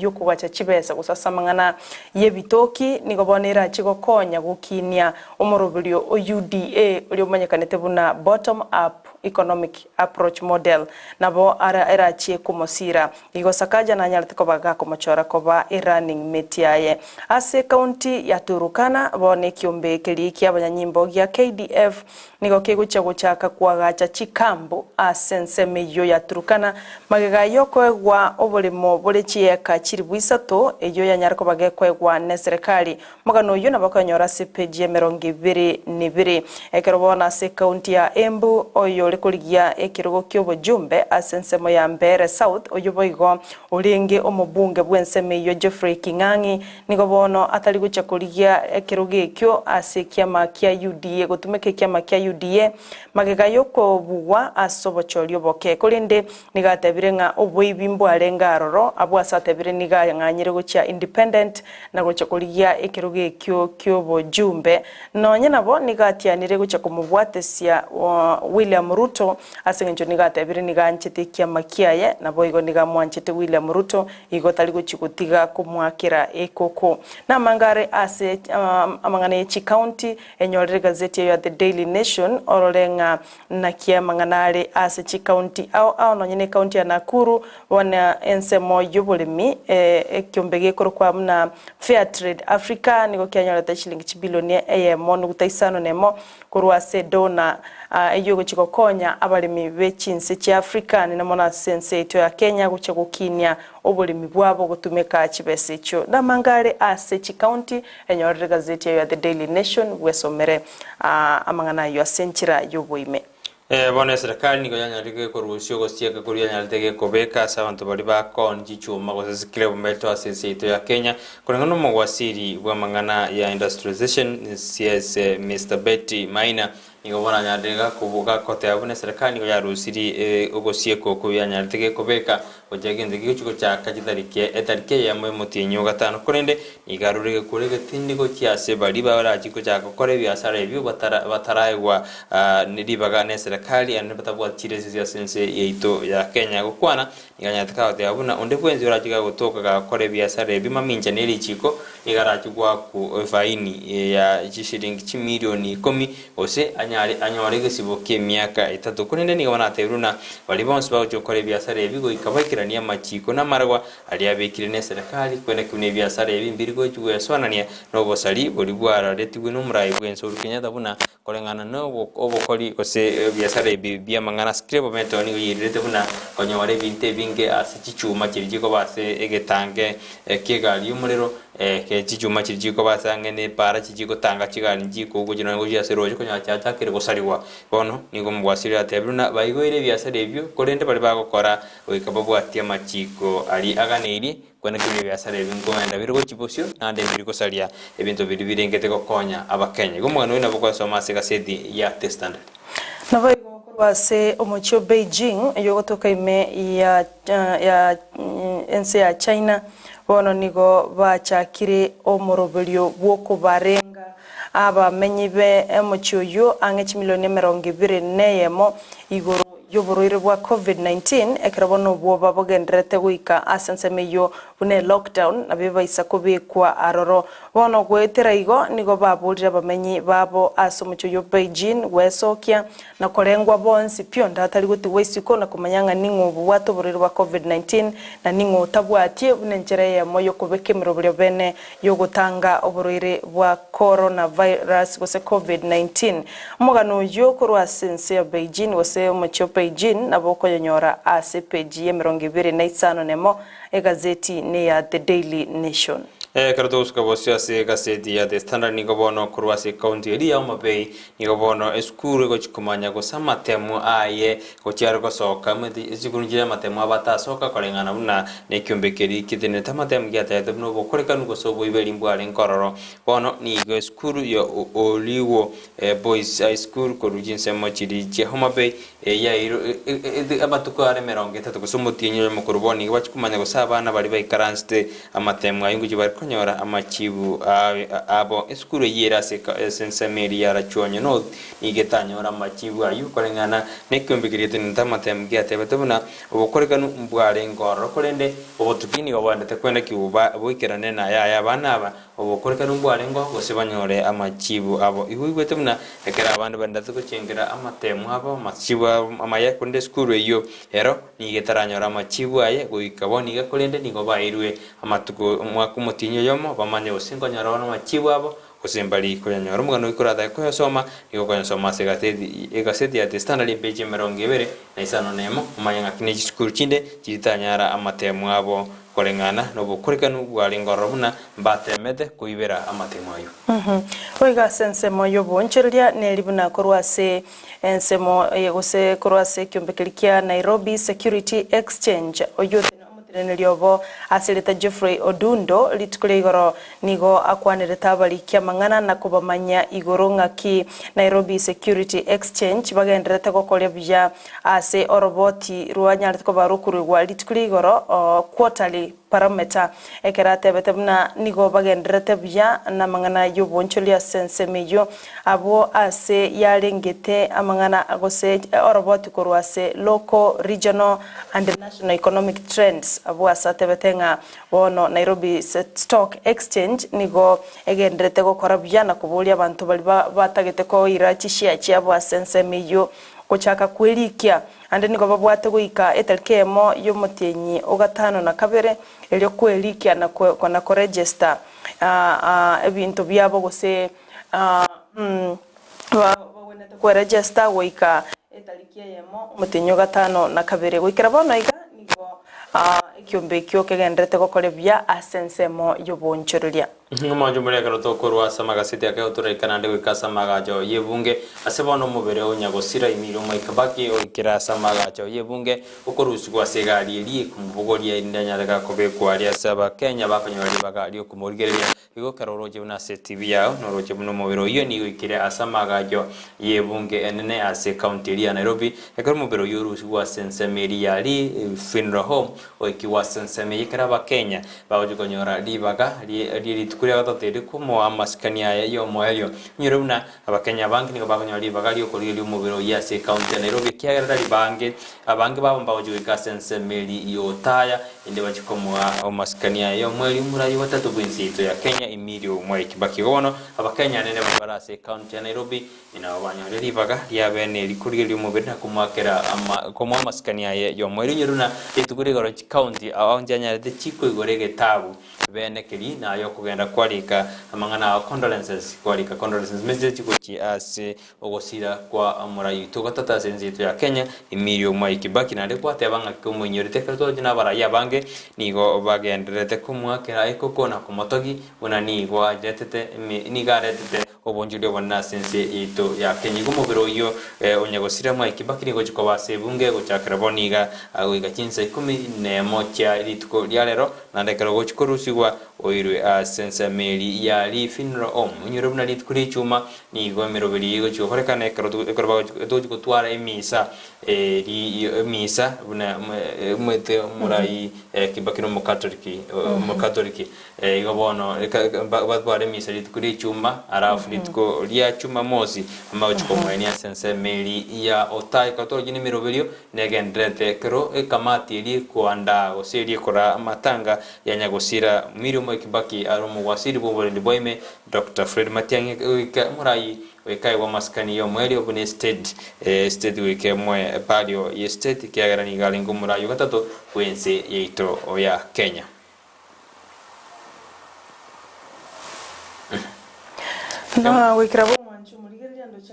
yokugacha chibesa gusasamangana yebitoki nigobonera chigokonya gukinia omorobulyo UDA uri umanyekanete buna bottom up economic approach model nabo erachie kumosira igosakaja na nyarite kobaga kumochora koba running metiaye ase county ya Turukana bone kiombe kilikia abanyanyimbo ya KDF nigo kiguchaka kwagacha chikambo asense meyo ya Turukana magega yokwegwa obolimo bolechieka chiribwisato eyo ya nyariko bagekwegwa ne serikali magano yo nabakanyora sepeje 22 ekerobona se county ya Embu oyo lekoligia ekirogo kyobojumbe asense mo ya Mbere South oyo boigo olenge omubunge bwenseme yo Jeffrey Kingangi nigo bono atali guchakoligia ekirogo ekyo ase kiama kya UDA gutumeke kiama kya UDA magega yoko bugwa asobochorio boke kolinde nigatebire nga oboibimbo arenga aroro abwasatebire niga nganyire gucha independent na guchakoligia ekirogo ekyo kyobojumbe nonye nabo nigatianire gucha kumubwatesia William Ruto asengenjo nigatebire niganchete kiama kiaye nabo igo nigamwanchete William Ruto igo tali guchikutiga kumwakira ekoko na mangare ase amangane chi county enyorere gazeti ya The Daily Nation orolenga na kiama nganare ase chi county au nonyene county ya Nakuru wana ensemo yobolemi ekyombege korokwa mna Fair Trade Africa nigo kyanyorete shilingi chibilioni eyemo gutaisano nemo kurwase dona eyo guchikokonya abalimi bechinse chi Africa ni namona sense ito ya Kenya guchagukinya obolimi bwabo gutumeka chibese cyo namangare ase chi county enyorere gazeti ya The Daily Nation wesomere amangana yo asenchira yoboime bona serikali nigo yanyarige korusyo gosieka kuri yanyarige kobeka sabantu bari bakonji chuma gosesikire bombeto asese ito ya Kenya kulingana no mwasiri bwa mangana ya industrialization CS Mr. Betty Maina nigo bona nyarega kubuga kote abune serikali nigo yarusiri ogosieko ku yanyarige kobeka ojagende gichuko cha kajitarike etarike ya mwe mutinyo gatano kurende igarurige kurege tindiko cyase bari barajiko cha gukora byasara ibyo bataraigwa nidibaga ne serikali ane batabwa tirezi ya sense yeito ya Kenya gukwana iganyataka ote abuna onde kwenzi urajiga gutoka gakora byasara ibyo maminja neri chiko igarajigwa ku faini ya shilingi milioni 10 ose anyarege siboke miaka 3 kurende ni wana teruna bali bonse bajo kora byasara ibyo ikabakira ni amachiko namarwa ali abekire ne serikali kwene kune byasara ebimbirigo cyuwe swanania no bosali boli bwara letigwe no murayi bwenso Kenya buna kolengana no obokoli ose byasara ebibya mangana scribe meto ni yirete buna konyo wale binte binge asichuma kirigiko base egetange kegali umurero ke chichuma kirigiko basange ne para chigiko tanga kigali njiko gukina ngo yaseroje konya cyacha kire gosaliwa bono nigo mugwasiri atebuna bayigoire byasara ebyo kolende bali bagokora oikababwa atia machiko ali aganeri kwene kibye byasara ebingomenda biriko chiposyo nande biriko salia ebintu biri birengete kokonya abakenya gomwana wena boko soma segasedi ya testanda nabo base omocho Beijing yogotoka ime ya ense ya China bono nigo bachakire omorobelio bwoko barenga aba menyibe omocho yo ange milioni 24 igoro yoburuire bwa COVID-19 ekerabono bwo babogendrete guika asense meyo bune lockdown nabiba isakobe kwa aroro bono gwetera igo nigo babulira bamenyi babo asomucho yo Beijing wesokia na kolengwa bonsi pionda atali guti wesiko na kumanyanga ningo bwato burire bwa COVID-19 na ningo tabwatie bune njere ya moyo kubekemiro bure bene yo gutanga oburuire bwa coronavirus gose COVID-19 mugano yo kurwa sense ya Beijing wose mucho Beijing naboko yonyora ase page 25 nemo egazeti ne ya The Daily Nation Karados kabosya se gaseti ya The Standard nigo bono kurwa se county area Omabay nigo bono eskuru go chikumanya go samatemu aye go cyaro go soka medi izigunjira matemu abata soka kolengana buna ne kyombekeri kidene tamatemu gyata yabno bokoreka nugo sobo ibelimbo ale nkororo bono nigo eskuru yo oliwo boys high school ko rujinse mochiri je Omabay ya iro abatuko are 30 go somotinyo mukuru boni go chikumanya go sabana bari bayikaranste amatemu ayingu bakonyora amachibu abo eskuru yera sensemeri yara chonyo no igetanyora amachibu ayu korengana nekyumbikirite ntamatem gyate batubuna obukorekanu mbware ngoro korende obutukini obandete kwenda kiuba boikerane na ya bana aba obukorekanu mbware ngo gosebanyore amachibu abo ihuigwete muna ekera abantu bandatu kuchengera amatemu abo amachibu amaya kunde skuru iyo ero nigetaranyora amachibu aye goikaboni gakorende nigo bairwe amatuko mwakumutinyo yomo bamanye osingo nyarona amachibu abo osimbali kuyanyora mugano ikurada ko yosoma nigo kuyasoma segaseti ya standard page 200 na isano nemo umanya kine skuru chinde chitanyara amatemu abo korengana no bukorekanu bwalingoro buna mbatemete kuibera amatemu ayo oiga sensemo yo boncheria nelibuna korwase ensemo yegose korwase kyombekelikia Nairobi Security Exchange oyote Neliobo asilita Jeffrey Odundo litukule igoro nigo akwanireta abalikia mangana na kubamanya igoro ngaki Nairobi Security Exchange bagenderete gokolia bya ase oroboti ruanyarete ko barukurwa litukule igoro quarterly parameter ekerate betemna nigo bagenderete bya na mangana yoboncholia sensemeyo abo ase yarengete amangana agose oroboti korwase local regional and national economic trends abo asate betenga wono Nairobi Stock Exchange nigo egenderete gukora byana kubulia abantu bali batagete ko irachishia cyabo asensemeyo kuchaka kwelikia ande nigo babwate guika etalkemo yomutenyi ogatano na kabere elyo kwelikia na kona ko register ebintu byabo gose wawonete ko register guika etalikia yemo mutenyi ogatano na kabere guikira bono iga nigo ikyombe kyo kegendrete gukore bya asensemo yobonchorulia Mwanjo mbele karoto korwa samagasiti yake oturekana ndewe kasamagajo yebunge asebono mubere onyagosira imiro maikabaki okira samagajo yebunge ukorusi kwa segari eri kumbugoria indanyarega kobe kwaria saba Kenya bakanyori bagali okumurigeria igo karoroje buna TV yao noroje buno mubero iyo ni ikire asamagajo yebunge enene ase county ya Nairobi ekaro mubero yorusi kwa sensemeri yali funeral home okiwa sensemeri karaba Kenya bawujukonyora libaga li kuria gatateri kumo amaskania yo moelio nyiruna abakenya banki nigo bakanyori bagali okorili umubiro yase county ya Nairobi kiagarara libange abange babamba ojuika sensemeri yotaya inde bachikomo amaskania yo mweli murayi watatu bwinsito ya Kenya imirio mwe kibaki gono abakenya nene babarase county ya Nairobi ina abanyori libaga yabene likurili umubiro nakumakera komo amaskania yo mweli nyiruna itukuri goro county awonjanya de chiko igorege tabu bene kiri na yo kugenda kwalika amangana condolences kwalika condolences message kuchi ase ogosira kwa amurayi tugatata senzito ya Kenya imirio mwe kibaki na dekwate abanga kumunyorite kato jina baraya bange nigo bagenderete kumwakera ikokona kumotogi una nigo ajetete nigaretete obonjulio bonna sense ito ya Kenya kumubiro yo onyagosira mwe kibaki nigo chikoba sebunge gochakira boniga awiga chinsa 14 cha lituko lyalero nandekero gochikorusigwa oirwe sensemeri ya li funeral home nyirobna litkuri chuma nigo merobiri go chokorekane kero gutwara emisa misa buna mwete murai kibakino mukatoliki igobono batwara emisa litkuri chuma arafu litko lia chuma mosi ama chikomoenia sensemeri ya otai katoliki ni merobiri negendrete kero kamati li kuanda oseri kora matanga ya nyagosira mirio mwe kibaki aromo wasiri bobole boime Dr. Fred Matiang'i murai wekai wa maskani yo mweli obune state wike mwe palio ye state kiagarani galingo murai gatatu wense yeito oya Kenya na wikira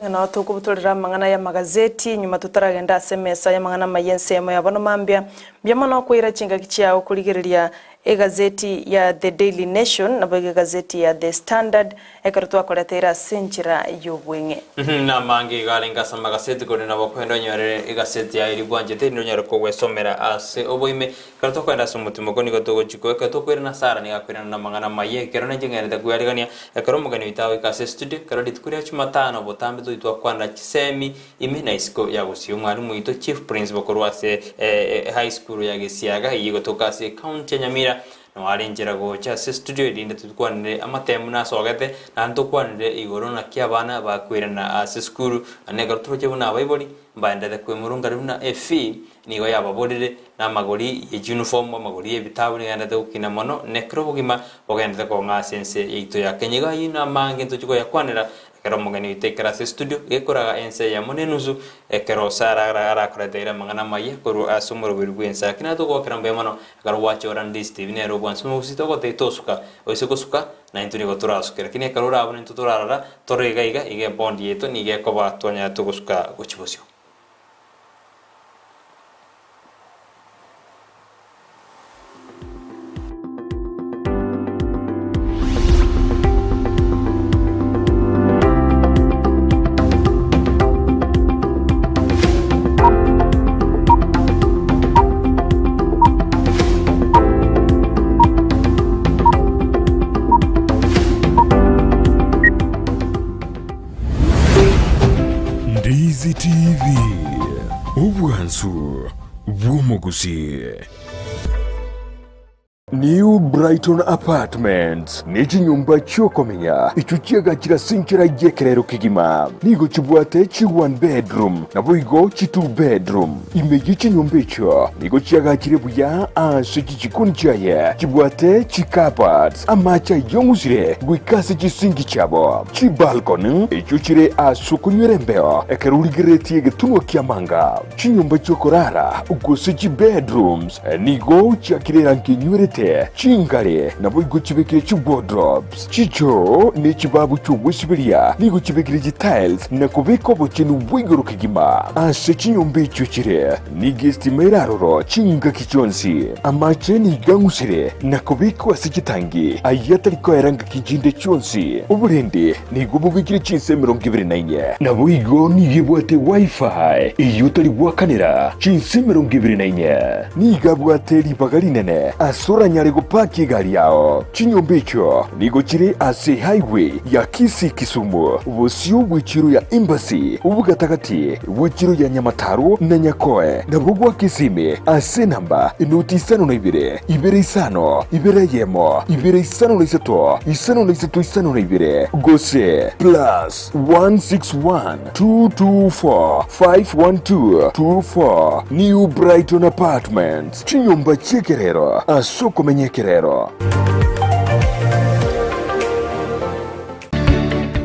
na watu kubutorera mangana ya magazeti nyuma tutaragenda semesa ya mangana mayense ya mabano mambia byamana kwira chinga kichao kuligereria egazeti ya The Daily Nation na bege gazeti ya The Standard ekarutwa koletera senchira yobwenge na mangi galenga sama gazeti ko na bokwendo nyore egazeti ya iri bwanje te nyore ko wesomera ase oboime karutwa kwenda sumutimo ko niko to chiko ka to kwira na sara ni gakwira na mangana maye kero na jingere da kuyarigania ekaro mugani itawe ka se studio karo ditkuria chumatano botambe to itwa kwanda chisemi imena isiko ya gusi umwarimu ito chief principal ko rwase high school ya Gisiaga yigo to ka se county Nyamira no arenjera gocha se studio edinde tukwanire amatemu na sogete na ntokwanire igoro na kiabana bakwirana ase skuru anega turoje buna abaibori mbandade kwemurunga runa efi nigo yababorire na magori ye uniform magori ebitabu ni andade ukina mono nekro bugima bogende ko nga sense ito ya kenyiga ina mange ntochiko yakwanira kero mugani itekera se studio ekoraga ense ya monenuzu ekero sara koradeira mangana maye koru asumuro birwensa kina to ko krambe mano karo wachora Ndizi TV ne robwan sumo sito ko teitosuka oiseko suka na intuni ko turasukira kini karo rabo ni tuturara torega iga ige bondi yeto ni ge ko batonya to kusuka gochibosyo. Ndizi TV ubwansu bw'omuguzi. New Brighton Apartments ni chinyumba chokomenya icho chiagachira sinchira yekerero kigima nigo chibwate chi 1 bedroom na boigo chi 2 bedroom imeji chinyumba icho nigo chiagachire buya ase chichikuni chaye chibwate chi cupboards amacha yongusire gwikase chisingi chabo chi balcony icho chire asukunywere mbeo ekerurigireti egetunwa kiamanga chinyumba chokorara ugose chi bedrooms nigo chiakirera nkinywere chingare na boigo chibekire chi wardrobes chicho ni chibabu chubwisibiria nigo chibekire chi tiles na kubeko bochinu bwigoro kigima ase chinyumba icho chire ni gestimera roro chinga kichonsi amache ni gangusire na kubeko ase chitangi ayatariko eranga kijinde chonsi uburende nigo bubikire chinse 24 na boigo ni gibwate wifi iyo tari bwakanira chinse 24 ni gabwate ribagarinene asura nyare gupaki gari yao chinyumba icho nigo chiri ase highway ya Kisumu busio bw'ichiro ya embassy ubugatagati bw'ichiro ya Nyamataro na Nyakoe na bugwa Kisime ase namba inoti 52 5 yemo 5 gose plus 161 224 51224 New Brighton Apartments chinyumba chekerero asoko menyekerero.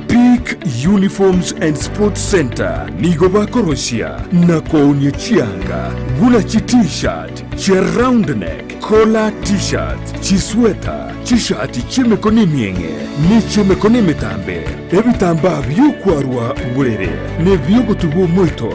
Peak Uniforms and Sports Center nigo bakorosia na koonye chianga guna chi t-shirt chi round neck collar t-shirt chi sweater chi shati chimekoni mienge ni chimekoni mitambe ebitamba byukwarwa burere ne byogotugo moito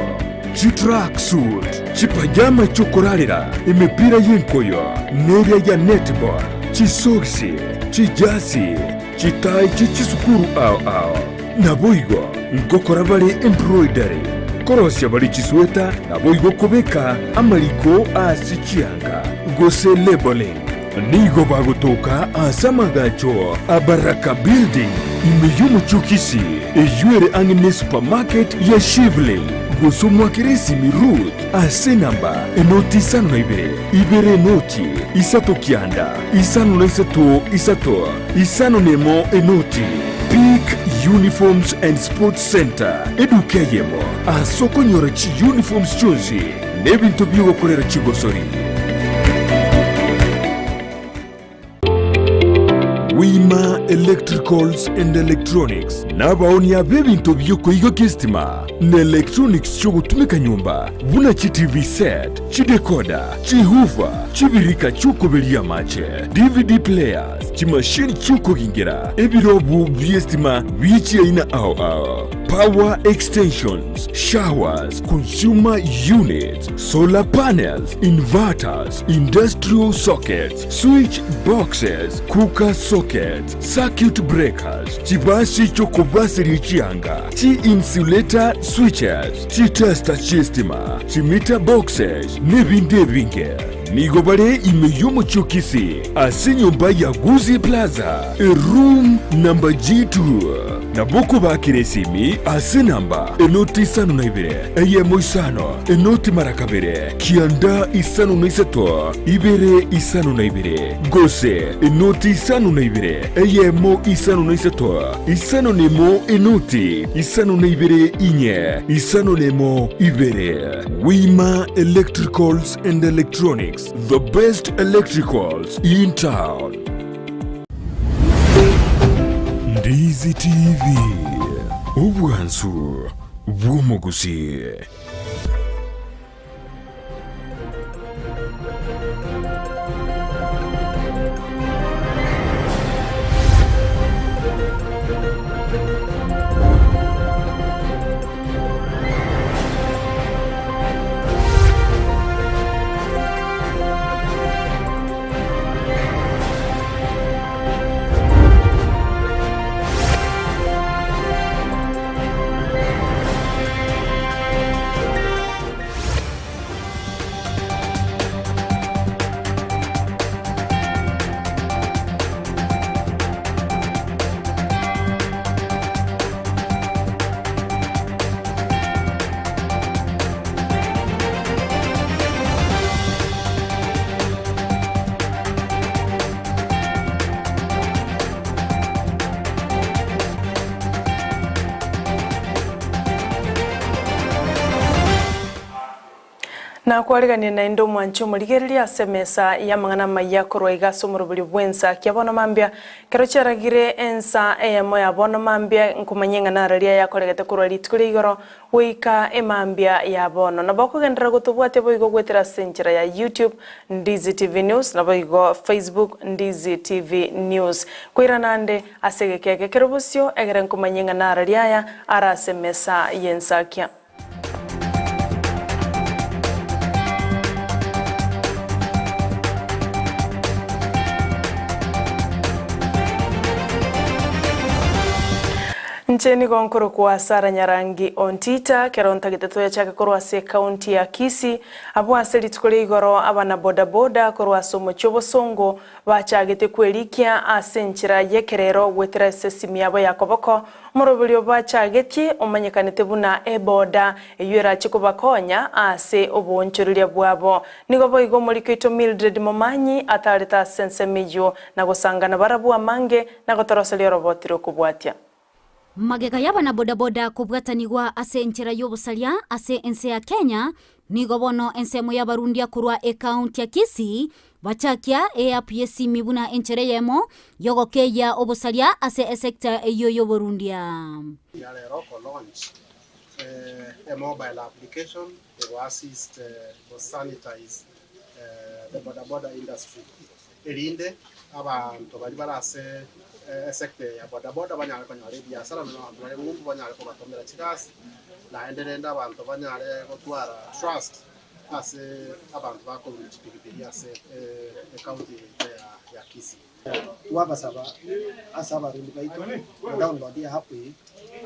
chi track suit chi pajama chokorarira imipira y'inkoyo n'eriya ya netball chi socks chi jasi chi tie chi sukuru ao na boigo ngokora bari embroidery korosya bari chi sweater na boigo kubeka amaliko ase chianga gose labeling nigo bagutoka asamagacho abaraka building imeyumu chukisi eyuere angine supermarket ya Shivling gusumwa kirisi mirut ase namba enoti 52 enoti isato kianda isano na isato isano nemo enoti. Peak Uniforms and Sports Center edukeyemo asoko nyora chi uniforms chonsi nebintu byogokorera chigosori. Wima Electricals and Electronics nabaonia bebintu byokuiga kistima na electronics chogutumika nyumba buna chi TV set chi decoder chi hoover chi birika chukobelia mache DVD players chi machine chukogingira ebirobu byestima bichi aina ao power extensions, showers, consumer units, solar panels, inverters, industrial sockets, switch boxes, cooker sockets, circuit breakers, chibasi chokobasiri chianga, chi insulator switches, chi tester chistima, chi meter boxes, nebinde binge. nigo bare imeyomo chokisi ase nyumba ya Guzi Plaza room number G2 na boko bakiresimi ase namba enoti isano na ibere eyemo isano enoti marakabere kianda isano na isato ibere isano na ibere gose enoti isano na ibere eyemo isano na isato isano nemo enoti isano na ibere inye isano nemo ibere. Wima Electricals and Electronics, the best electricals in town. Ndizi TV, ubwansu bw'omuguzi. na kwaregania na indo mwancho murigereria semesa ya mangana maya korwa igaso murubuli bwensa kiabono mambia kero charagire ensa emo ya bono mambia nkumanyenga na raria ya koregete korwa litkuri igoro wika emambia ya bono na boko gendera gutubwate boigo gwetera senchira ya YouTube Ndizi TV News na boigo Facebook Ndizi TV News kwira nande asegekeke kerobusyo egere nkumanyenga na raria ya ara semesa yensakia. Ncheni gonkoro kwa Sara Nyarangi Ontitah keronta giteto ya chake korwa se county ya Kisii abo aseli tukole igoro abana boda boda korwa somo chobo songo bachagete kwelikia asenchira yekerero wetra sesimi abo yakoboko morobulyo bachagetie omanyekanete buna eboda eyura chikubakonya ase obonchuriria bwabo nigobo igo muri kwito Mildred Momanyi atareta sense mejo na gusangana barabu amange na gotoroselero robotiro kubwatia magega y'abana bodaboda kubwatanirwa ase enchera y'obusalia ase ense ya Kenya nigo bono ensemo y'abarundi akurwa account ya Kisii bachakia APS mibuna enchera yemo yogokeya obusalia ase sector eyo y'Oburundia yale roko launch a mobile application to assist to sanitize the bodaboda industry elinde abantu bali barase sector ya bodaboda banyale konyale biashara n'abantu bari mu banyale ko batomera kirasi naendelenda abantu banyale gutwara trust ase abantu bakoze pikipiki ase county ya Kisii wabasaba asaba rundi baito download ya hapi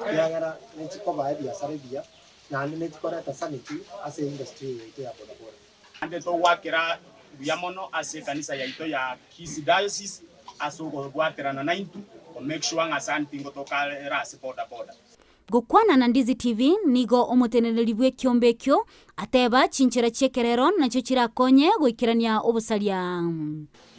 yagara nechiko bae biashara bia na nechiko ta sanity ase industry ya bodaboda ande to wakira biamono ase kanisa ya ito ya Kisii diocese asugo gwaterana na intu to make sure ngasanti ngotoka rasi boda gukwana na Ndizi TV nigo omuteneneri bwe kyombekyo ateba chinchira chekerero nacho kirakonye gwikirania obusalia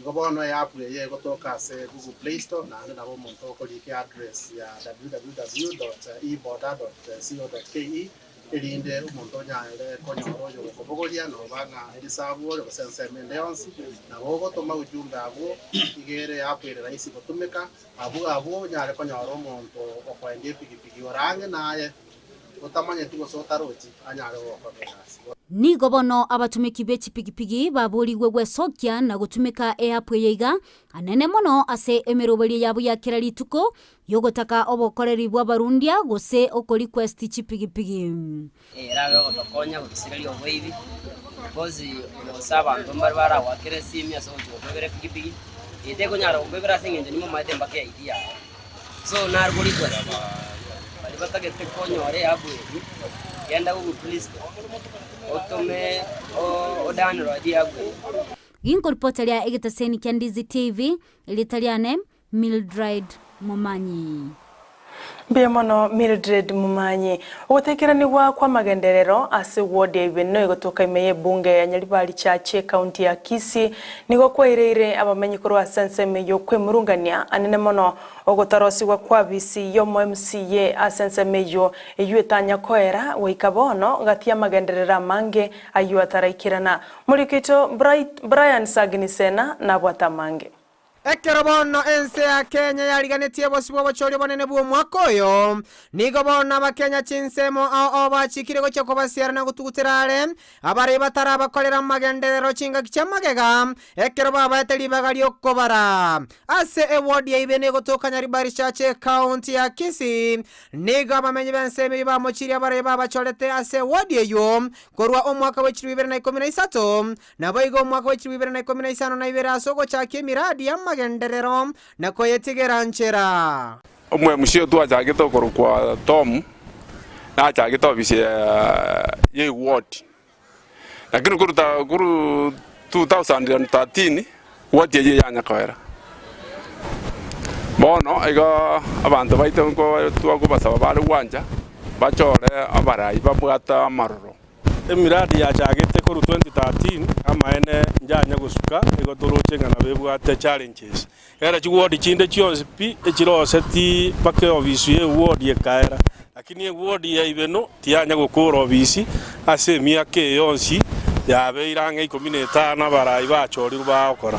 ngobono ya app ye gotoka se Google Play Store na nabo muntu okolike address ya www.eboda.co.ke elinde umuntu onyale konyoro yo kobogolia no banga elisabo le sense millions na bogo toma ujumbe abo igere apere raisi kutumika abo nyale konyoro umuntu okwende pikipiki orange naye utamanye tugo sotaroti anyale okobegasi nigo bono abatumiki b'ekipigipigi babuliwe gwesokia na gutumika app yeiga anene mono ase emerobeli yabo ya kiralituko yogotaka obokoreri bwa barundia gose oko request chipigipigi raga gotokonya gutisirali obwibi kozi osaba ndombari bara wakire simi aso chobere pigipigi ite konyara obebera singende nimo maite mbake idea so nargo request batagete konyore abweri yenda please otome o download abweri ginkorpotalia egetaseni kya Ndizi TV litaliane Mildred Mumanyi. Biamono Mildred Mumanyi ugutekeranirwa kwa magenderero ase ward ya Ibeno igotoka imeye bunge ya Nyaribari chache county ya Kisii nigo kwereire abamenyi kuru asenseme yo kwemurungania anene mono ogotarosigwa kwa bisi yo MCA asenseme yo eyuetanya koera weikabono gatia magenderera mange ayuataraikirana mulikito Brian Saginisena na bwatamange. Ekerobono ense ya Kenya yariganetie bosi bw'abachori banene bwo mwaka oyo nigo bona abakenya chinsemo ao bachikire gocha kobasiara na gutuguterare abari batara bakorera magenderero chinga kichemagega ekero baba eteri bagali okobara ase eward ya Ibeno gotoka Nyaribari chache county ya Kisii nigo abamenyi benseme bamochiri abari babachorete ase eward yo korwa omwaka wa 2013 nabo igo omwaka wa 2015 na ibera sogo chake miradi ya magenderero na koyetigera nchera omwe mushio tu ajagito kwa Tom na ajagito bisi ye ward lakini kuru 2013 ward ye yanya kwera bono ego abantu baito ko tuako basaba bale wanja bachore abarai babwata maroro emiradi ya jagete kuru 2013 ama ene njanya gusuka ego torocenga na bebwate challenges era chiwodi chinde chionse pi echirose ti pake ofisi ye wodi ekaera lakini ye wodi ya Ibeno tianya gukura ofisi ase miake yonsi ya beiranga 15 barai bachori bakora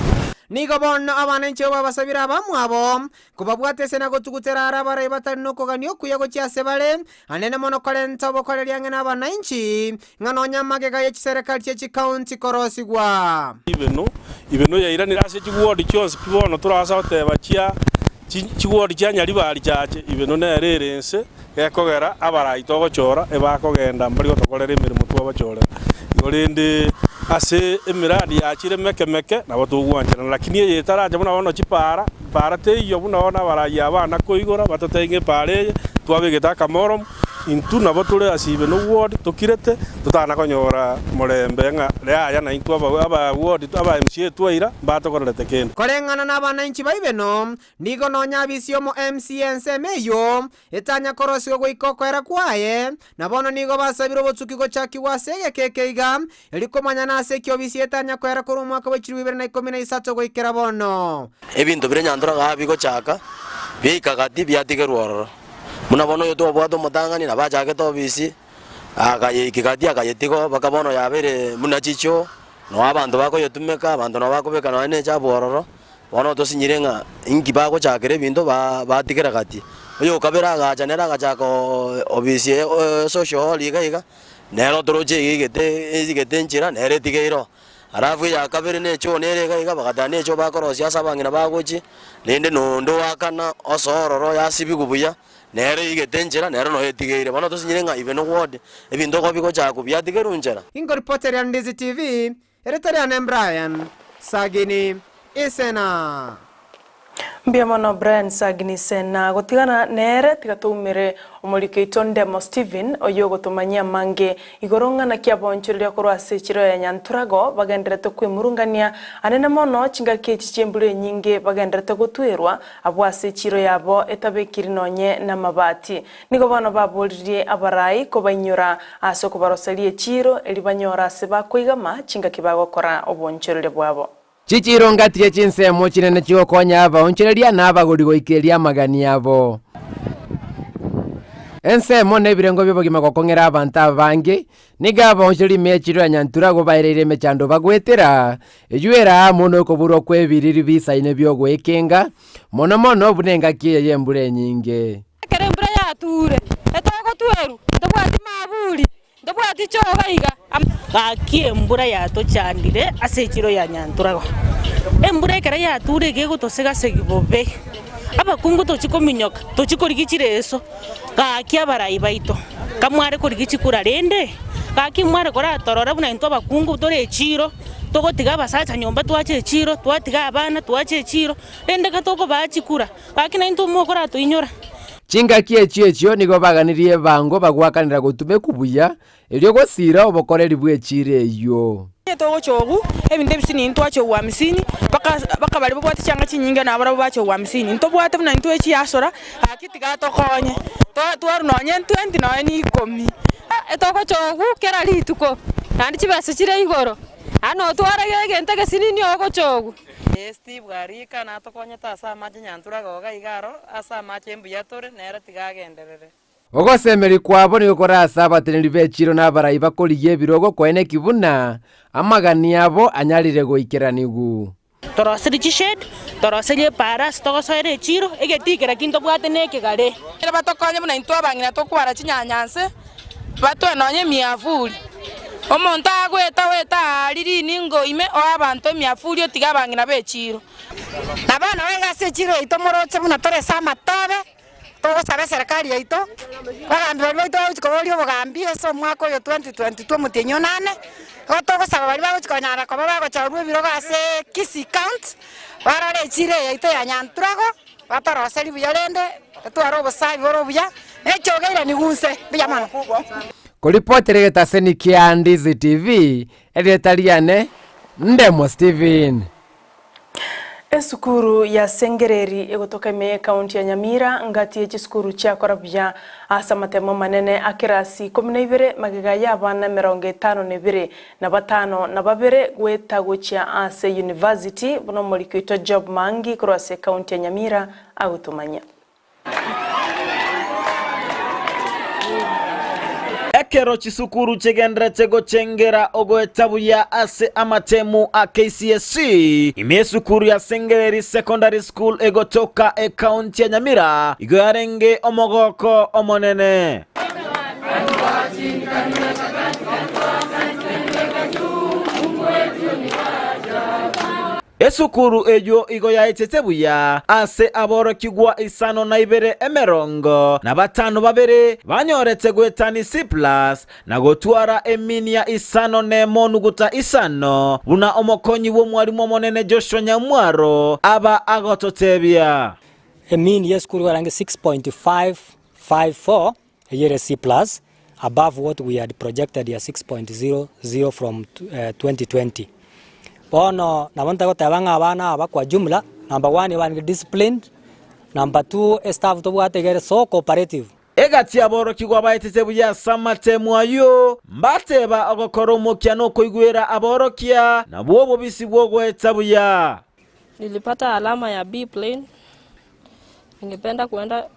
nigo bona abanenche babasabira bamwabo kubabwate sena gotuguterara barai batarino koganyo kuyago cyase bale anene mono kolenta bokoreria ngena abanenchi ngano nyamagega ya serikali cye county korosigwa Ibeno ya iranira ase chiwodi cyose pibono turasa oteba chia chiwodi cya Nyaribari chache Ibeno nererense ekogera abarai togochora ebakogenda mbari gotokorera emirimo twabachorera igorende ase emiradi ya chire meke na batugwanjana lakini ye taraje buna bono chipara te iyo buna ona barai abana koigora batatenge pare twabegeta kamoro intu na batule asibe no ward tokirete tutana konyora murembe nga aya na intu aba ward aba MCA twaira batokorete kene korengana na abananchi ba Ibeno nigo no nyabisio mo MCA nsemeyo etanya korosio goikokwera kwaye na bono nigo basabiro botsukiko chaki wasege kekeiga elikomanya na sekyo bisietanya kwera kuru mwaka wa 2013 goikera bono ebintu bire nyandura gabi go chaka bikagati byatigerworo munabono yo to bwato mutangani na bajage to bisi akaye kigati akayetigo bakabono yabere munachicho no abantu bako yotumeka abantu no bako beka no ene chabororo bono to sinyirenga ingi bako chakere bintu batigera gati oyo kabera gajanera gachako obisi social liga nero toroje igete nchira nere tigeiro arafu ya kabere necho nere ga bagada necho bakorosia sabangina bagochi lende no ndo akana osororo yasibi kubuya nere igetenjera nero no hetigeire bono tosinyirenga Ibeno ward ebintu ko biko chako byatigerunjera ingo reporter ya Ndizi TV eretarian Brian Sagini Isena Biamono Brian Saginisena gotigana nere tigatumire omurikeito Ndemo Steven oyo gotumanyia mange igoronga na kiabonchurira korwase chiro ya Nyanturago bagenderete kwemurungania anene mono chingake chichembure nyinge bagenderete gotwerwa abwase chiro yabo etabekiri nonye na mabati nigo bano baburirie abarai ko banyura asoko barosalie chiro elibanyora seba koigama chingake bagokora obonchurire bwabo chichiro ngatiye chinsemo chinene chiokonya abonchereria nabaguri goikeria magani yabo ensemo nebirengo byobogima gokongera abantu abange niga aboncheri mechiro ya Nyanturago bairire mechando bagwetera ejuera muno koburo kwebiriri bisaine byogwekenga mono bunenga kiye yembure nyinge kerembure ya ture etoko tweru ndobwati maburi ndobwati chogaiga gakie mbura yato chandire asechiro ya Nyanturago embura ekera yature gegotosega segibobe abakungu tochikominyoka tochikorigikire eso gakia barai baito kamware korigikikura rende gaki mware kora torora buna into abakungu tore echiro togotiga basacha nyomba twache echiro twatiga abana twache echiro rende gatoko bachikura gaki na into mokora toinyora chingaki echio nigo baganirie bango bagwakanira gutume kubuya elio gosira obokoreri bwechire iyo togochogu ebintu ebisini ntwacho wa misini baka bali bwati cyanga kinyinga nabara bacho wa misini nto bwate buna nto echi yasora akiti gatokonye to nonye 29 ni komi etogochogu kera lituko kandi kibase kire igoro ano twara gegente gesini ni ogochogu esti bwarika natokonye tasa maje nyantura goga igaro asa mache mbuya tore nera tigagenderere ogosemeri kwabo nigo korasa abateneri bechiro n'abarayi bakoriye ebirogo kwene kibuna amagani abo anyarire goikeranigu torosiri chished torosiri paras togosoere echiro egetikera kinto bwate nekegare era batokonye buna into abangina tokwara chinyanyanse batwenonye miavuli omonto agweta ariri ningo ime o abantu miavuli otiga abangina bechiro nabana wenga se chiro itomoroche buna tore sama tobe togo sabe serikali yaito bagambi bali baito chikobori obogambi eso mwaka oyo 2022 mutenyo nane togo saba bali bago chikonyara ko bago charwe birogo ase kisi count barare chire yaito ya nyanturago bataroseri buyarende twaro obosabi boro buya echogeira niguse biyamana kolipotere taseni kia Ndizi TV edietaliane Ndemo Steven. Esukuru ya Sengereri egotoka ime kaunti ya Nyamira ngati echisukuru cha korabya asa matemo manene akirasi 12 magega y'abana 52 na batano na babere gweta gocha ase university buno muri kwito job mangi kurase kaunti ya Nyamira agutumanya ekero chisukuru chegendera chego chengera ogoetabuya ase amatemu a KCSC imesukuru ya Sengereri Secondary School egotoka kaunti ya Nyamira igoyarenge omogoko omonene esukuru ejo igo ya etetebuya ase aboro kigwa isano na ibere emerongo na batano babere banyorete gwetani C+ na gotwara eminia isano nemo nuguta isano buna omokonyi wo mwalimu monene Joshua Nyamwaro aba agototebya emini yeskuru warange 6.554 yere C+ above what we had projected ya 6.00 from 2020. Bono nabonta gotabanga abana bakwa jumla number 1 one disciplined number 2 staff to bwategere so cooperative egati aboro kigwa bayetete buya samatemu ayo mbateba ogokoromokia no koigwera aborokia na bwobo bisibwo gwetabuya nilipata alama ya B plane. Ningependa kuenda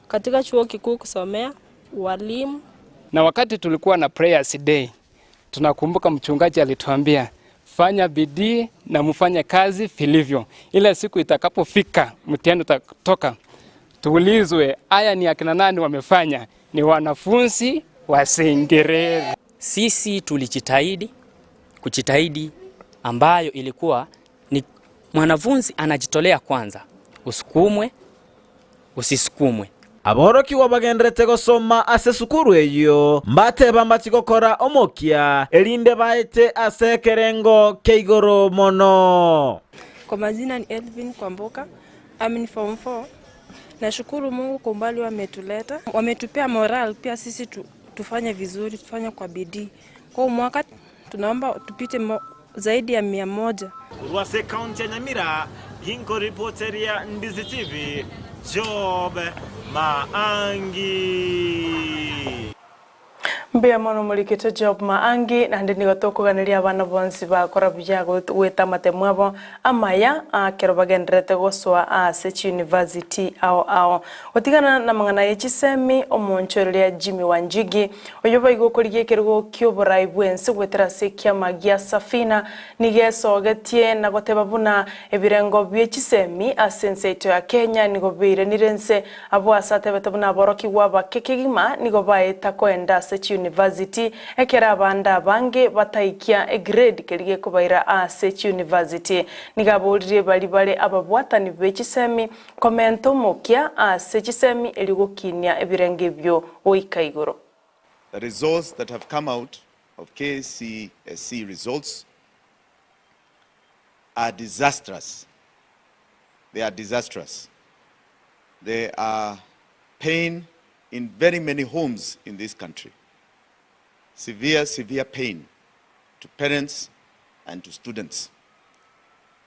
katika chuo kikuu kusomea walimu. Na wakati tulikuwa na prayers day tunakumbuka mchungaji alituambia fanya bidii na mfanye kazi vilivyo. Ile siku itakapofika mtihani utatoka tuulizwe haya ni akina nani wamefanya, ni wanafunzi wa Sengereri. Sisi kujitahidi ambayo ilikuwa ni mwanafunzi anajitolea kwanza, usukumwe usisukumwe. Aboroki wabagendrete gosoma ase sukuru eyo mbate bambachikokora omokia elinde baete ase kerengo keigoro mono. Kwa majina ni Elvin kwa Boka, I'm in form 4. Nashukuru Mungu kwa umbali wametuleta, wametupea moral pia sisi tufanye vizuri, tufanye kwa bidii. Kwa mwaka tunaomba tupite zaidi ya 100. Urwase kaunti ya Nyamira, ginko reporteria Ndizi TV, Job Maangi. Mbea mono mulikite Job Maangi na ndi nigotokuganiria abana bonsi bakora byago gweta matemu abo amaya akero bagendrete goswa ase university ao otigana na mangana y'ekisemi omonchoreria Jimmy Wanjigi oyoba igokoriye kergo kyoborai bwense gwetera se kyamagia Safina nigesogetie na goteba buna ebirengo by'ekisemi asenseito ya Kenya nigobeire nirense abo asate betabuna aboroki waba kekigima nigobaeta koenda se university ekera abanda bange bataikia grade kerige kubaira ase university nigaborire bali ababwatani b'ekisemi komento mokia ase kisemi eligokinia ebirenge byo oikaigoro. The results that have come out of KCSE results are disastrous. They are disastrous. They are pain in very many homes in this country. Severe, severe pain to parents and to students.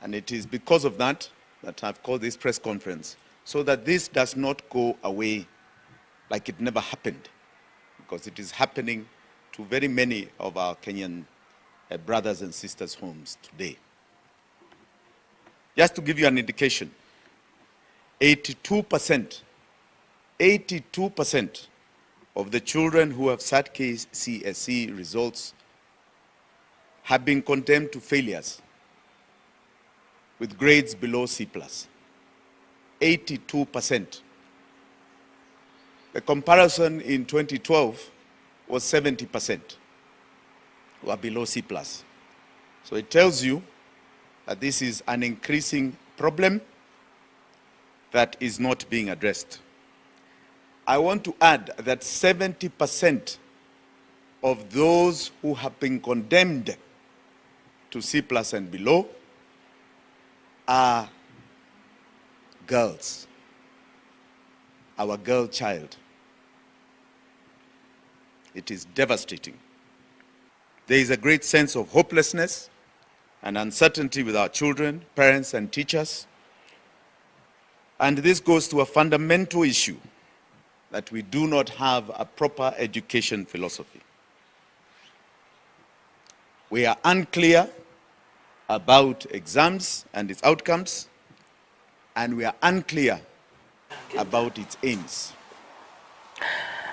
And it is because of that that I've called this press conference, so that this does not go away like it never happened, because it is happening to very many of our Kenyan brothers and sisters' homes today. Just to give you an indication, 82% of the children who have sat KCSE results have been condemned to failures with grades below C+. 82%. The comparison in 2012 was 70% who are below C+. So it tells you that this is an increasing problem that is not being addressed. I want to add that 70% of those who have been condemned to C+ and below are girls, our girl child. It is devastating. There is a great sense of hopelessness and uncertainty with our children, parents, and teachers. And this goes to a fundamental issue, that we do not have a proper education philosophy. We are unclear about exams and its outcomes, and we are unclear about its aims.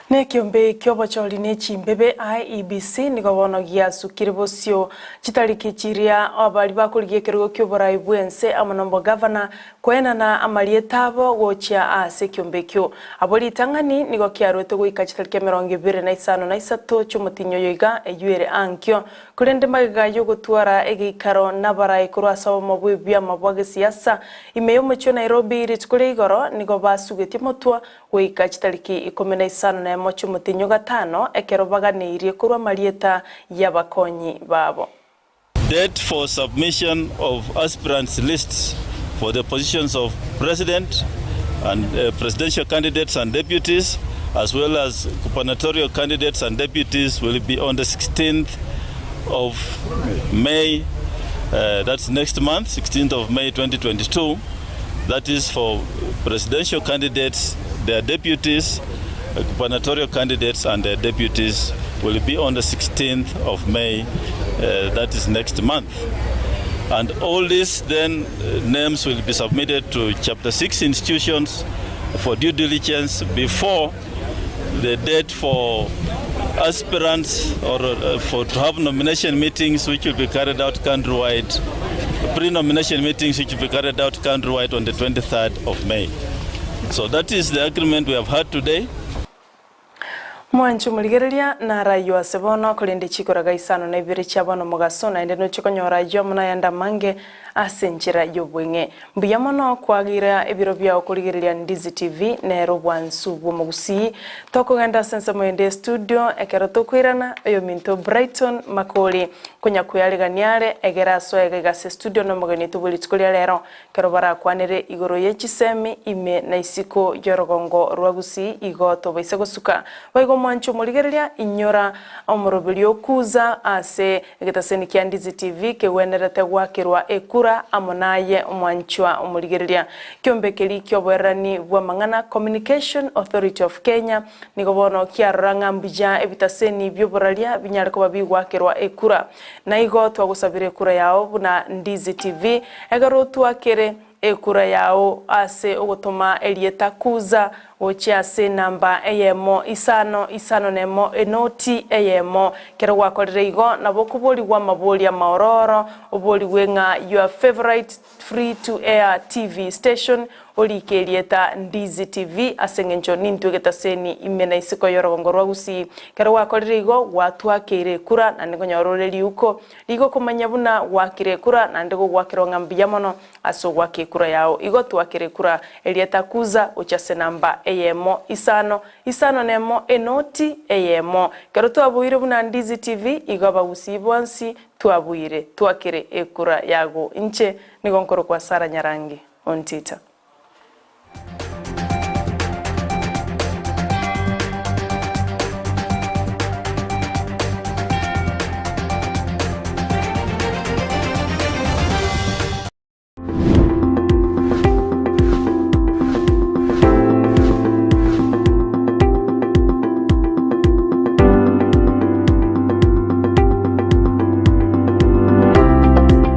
Ne kiombe kyobochori ne chimbebe IEBC nigobono giasukire bosio chitariki chiria abari bakurigie kerugo kyoborai bwense amonombo governor kwena na amalietabo gochia ase kiombe kyo abori tangani nigo kiarwete goika chitariki 25 cyumutinyo yoiga eyuere ankyo kurende magiga yo gutwara egikaro nabarai kurasa mabwe bya mabwage siasa imeyo mucho Nairobi ritkure igoro nigo basugetie motwa goika chitariki 15 cyumutinyo gatano ekero baganirie kurwa marieta y'abakonyi babo. Date for submission of aspirants lists for the positions of president and presidential candidates and deputies, as well as gubernatorial candidates and deputies, will be on the 16th of May. That's next month, 16th of May 2022. That is for presidential candidates, their deputies, gubernatorial candidates and their deputies will be on the 16th of May, that is next month. And all these then names will be submitted to Chapter 6 institutions for due diligence before the date for aspirants or to have nomination meetings which will be carried out countrywide, pre-nomination meetings which will be carried out countrywide on the 23rd of May. So that is the agreement we have had today. Mwanchu muligereria na rayo asebono kulinde chikoraga isano na ibiri chabono mugasona ende no chikonyora yo muna yanda mange asenchira yobwenge mbuyamono kwagira ebiro bya okuligereria Ndizi TV nero bwansu bwomugusi tokogenda sense moende studio ekero tokwirana eyo minto Brighton Makori kunya kuyaliganiare egera so egega se studio no mugani tubuli tikulia lero kero bara kwanere igoro yechisemi ime na isiko yorogongo rwagusi igoto baisego suka baigo mwanchu muligereria inyora omurobili okuza ase egetaseni kya Ndizi TV kewenerete gwakirwa ekura amonaye omwanchwa omuligereria kyombekeli kyoborani bwa mangana Communication Authority of Kenya nigobono kiaranga mbija ebitaseni byoboralia binyareko babigwakirwa ekura na igo twagusabire ekura yao buna Ndizi TV egaro twakere ekura yao ase ogotoma elieta kuza ochiase namba eyemo isano nemo enoti eyemo kero wakorire igo nabo kuboli wa maboli ya maororo oboli wenga your favorite free to air TV station olike elieta Ndizi TV asengenjo nintugeta seni imena isiko yorogongo rwagusi kero wakorire igo watu akire kura na ndigonyororeri uko ligo kumanya buna wakire kura na ndigo gwakironga mbiyamono aso gwakikura yao igo twakire kura elieta kuza ochiase namba eyemo isano nemo enoti eyemo kero twabuire buna Ndizi TV igaba usibwansi twabuire twakire ekura yago inche nigonkoro kwa Sara Nyarangi Ontitah.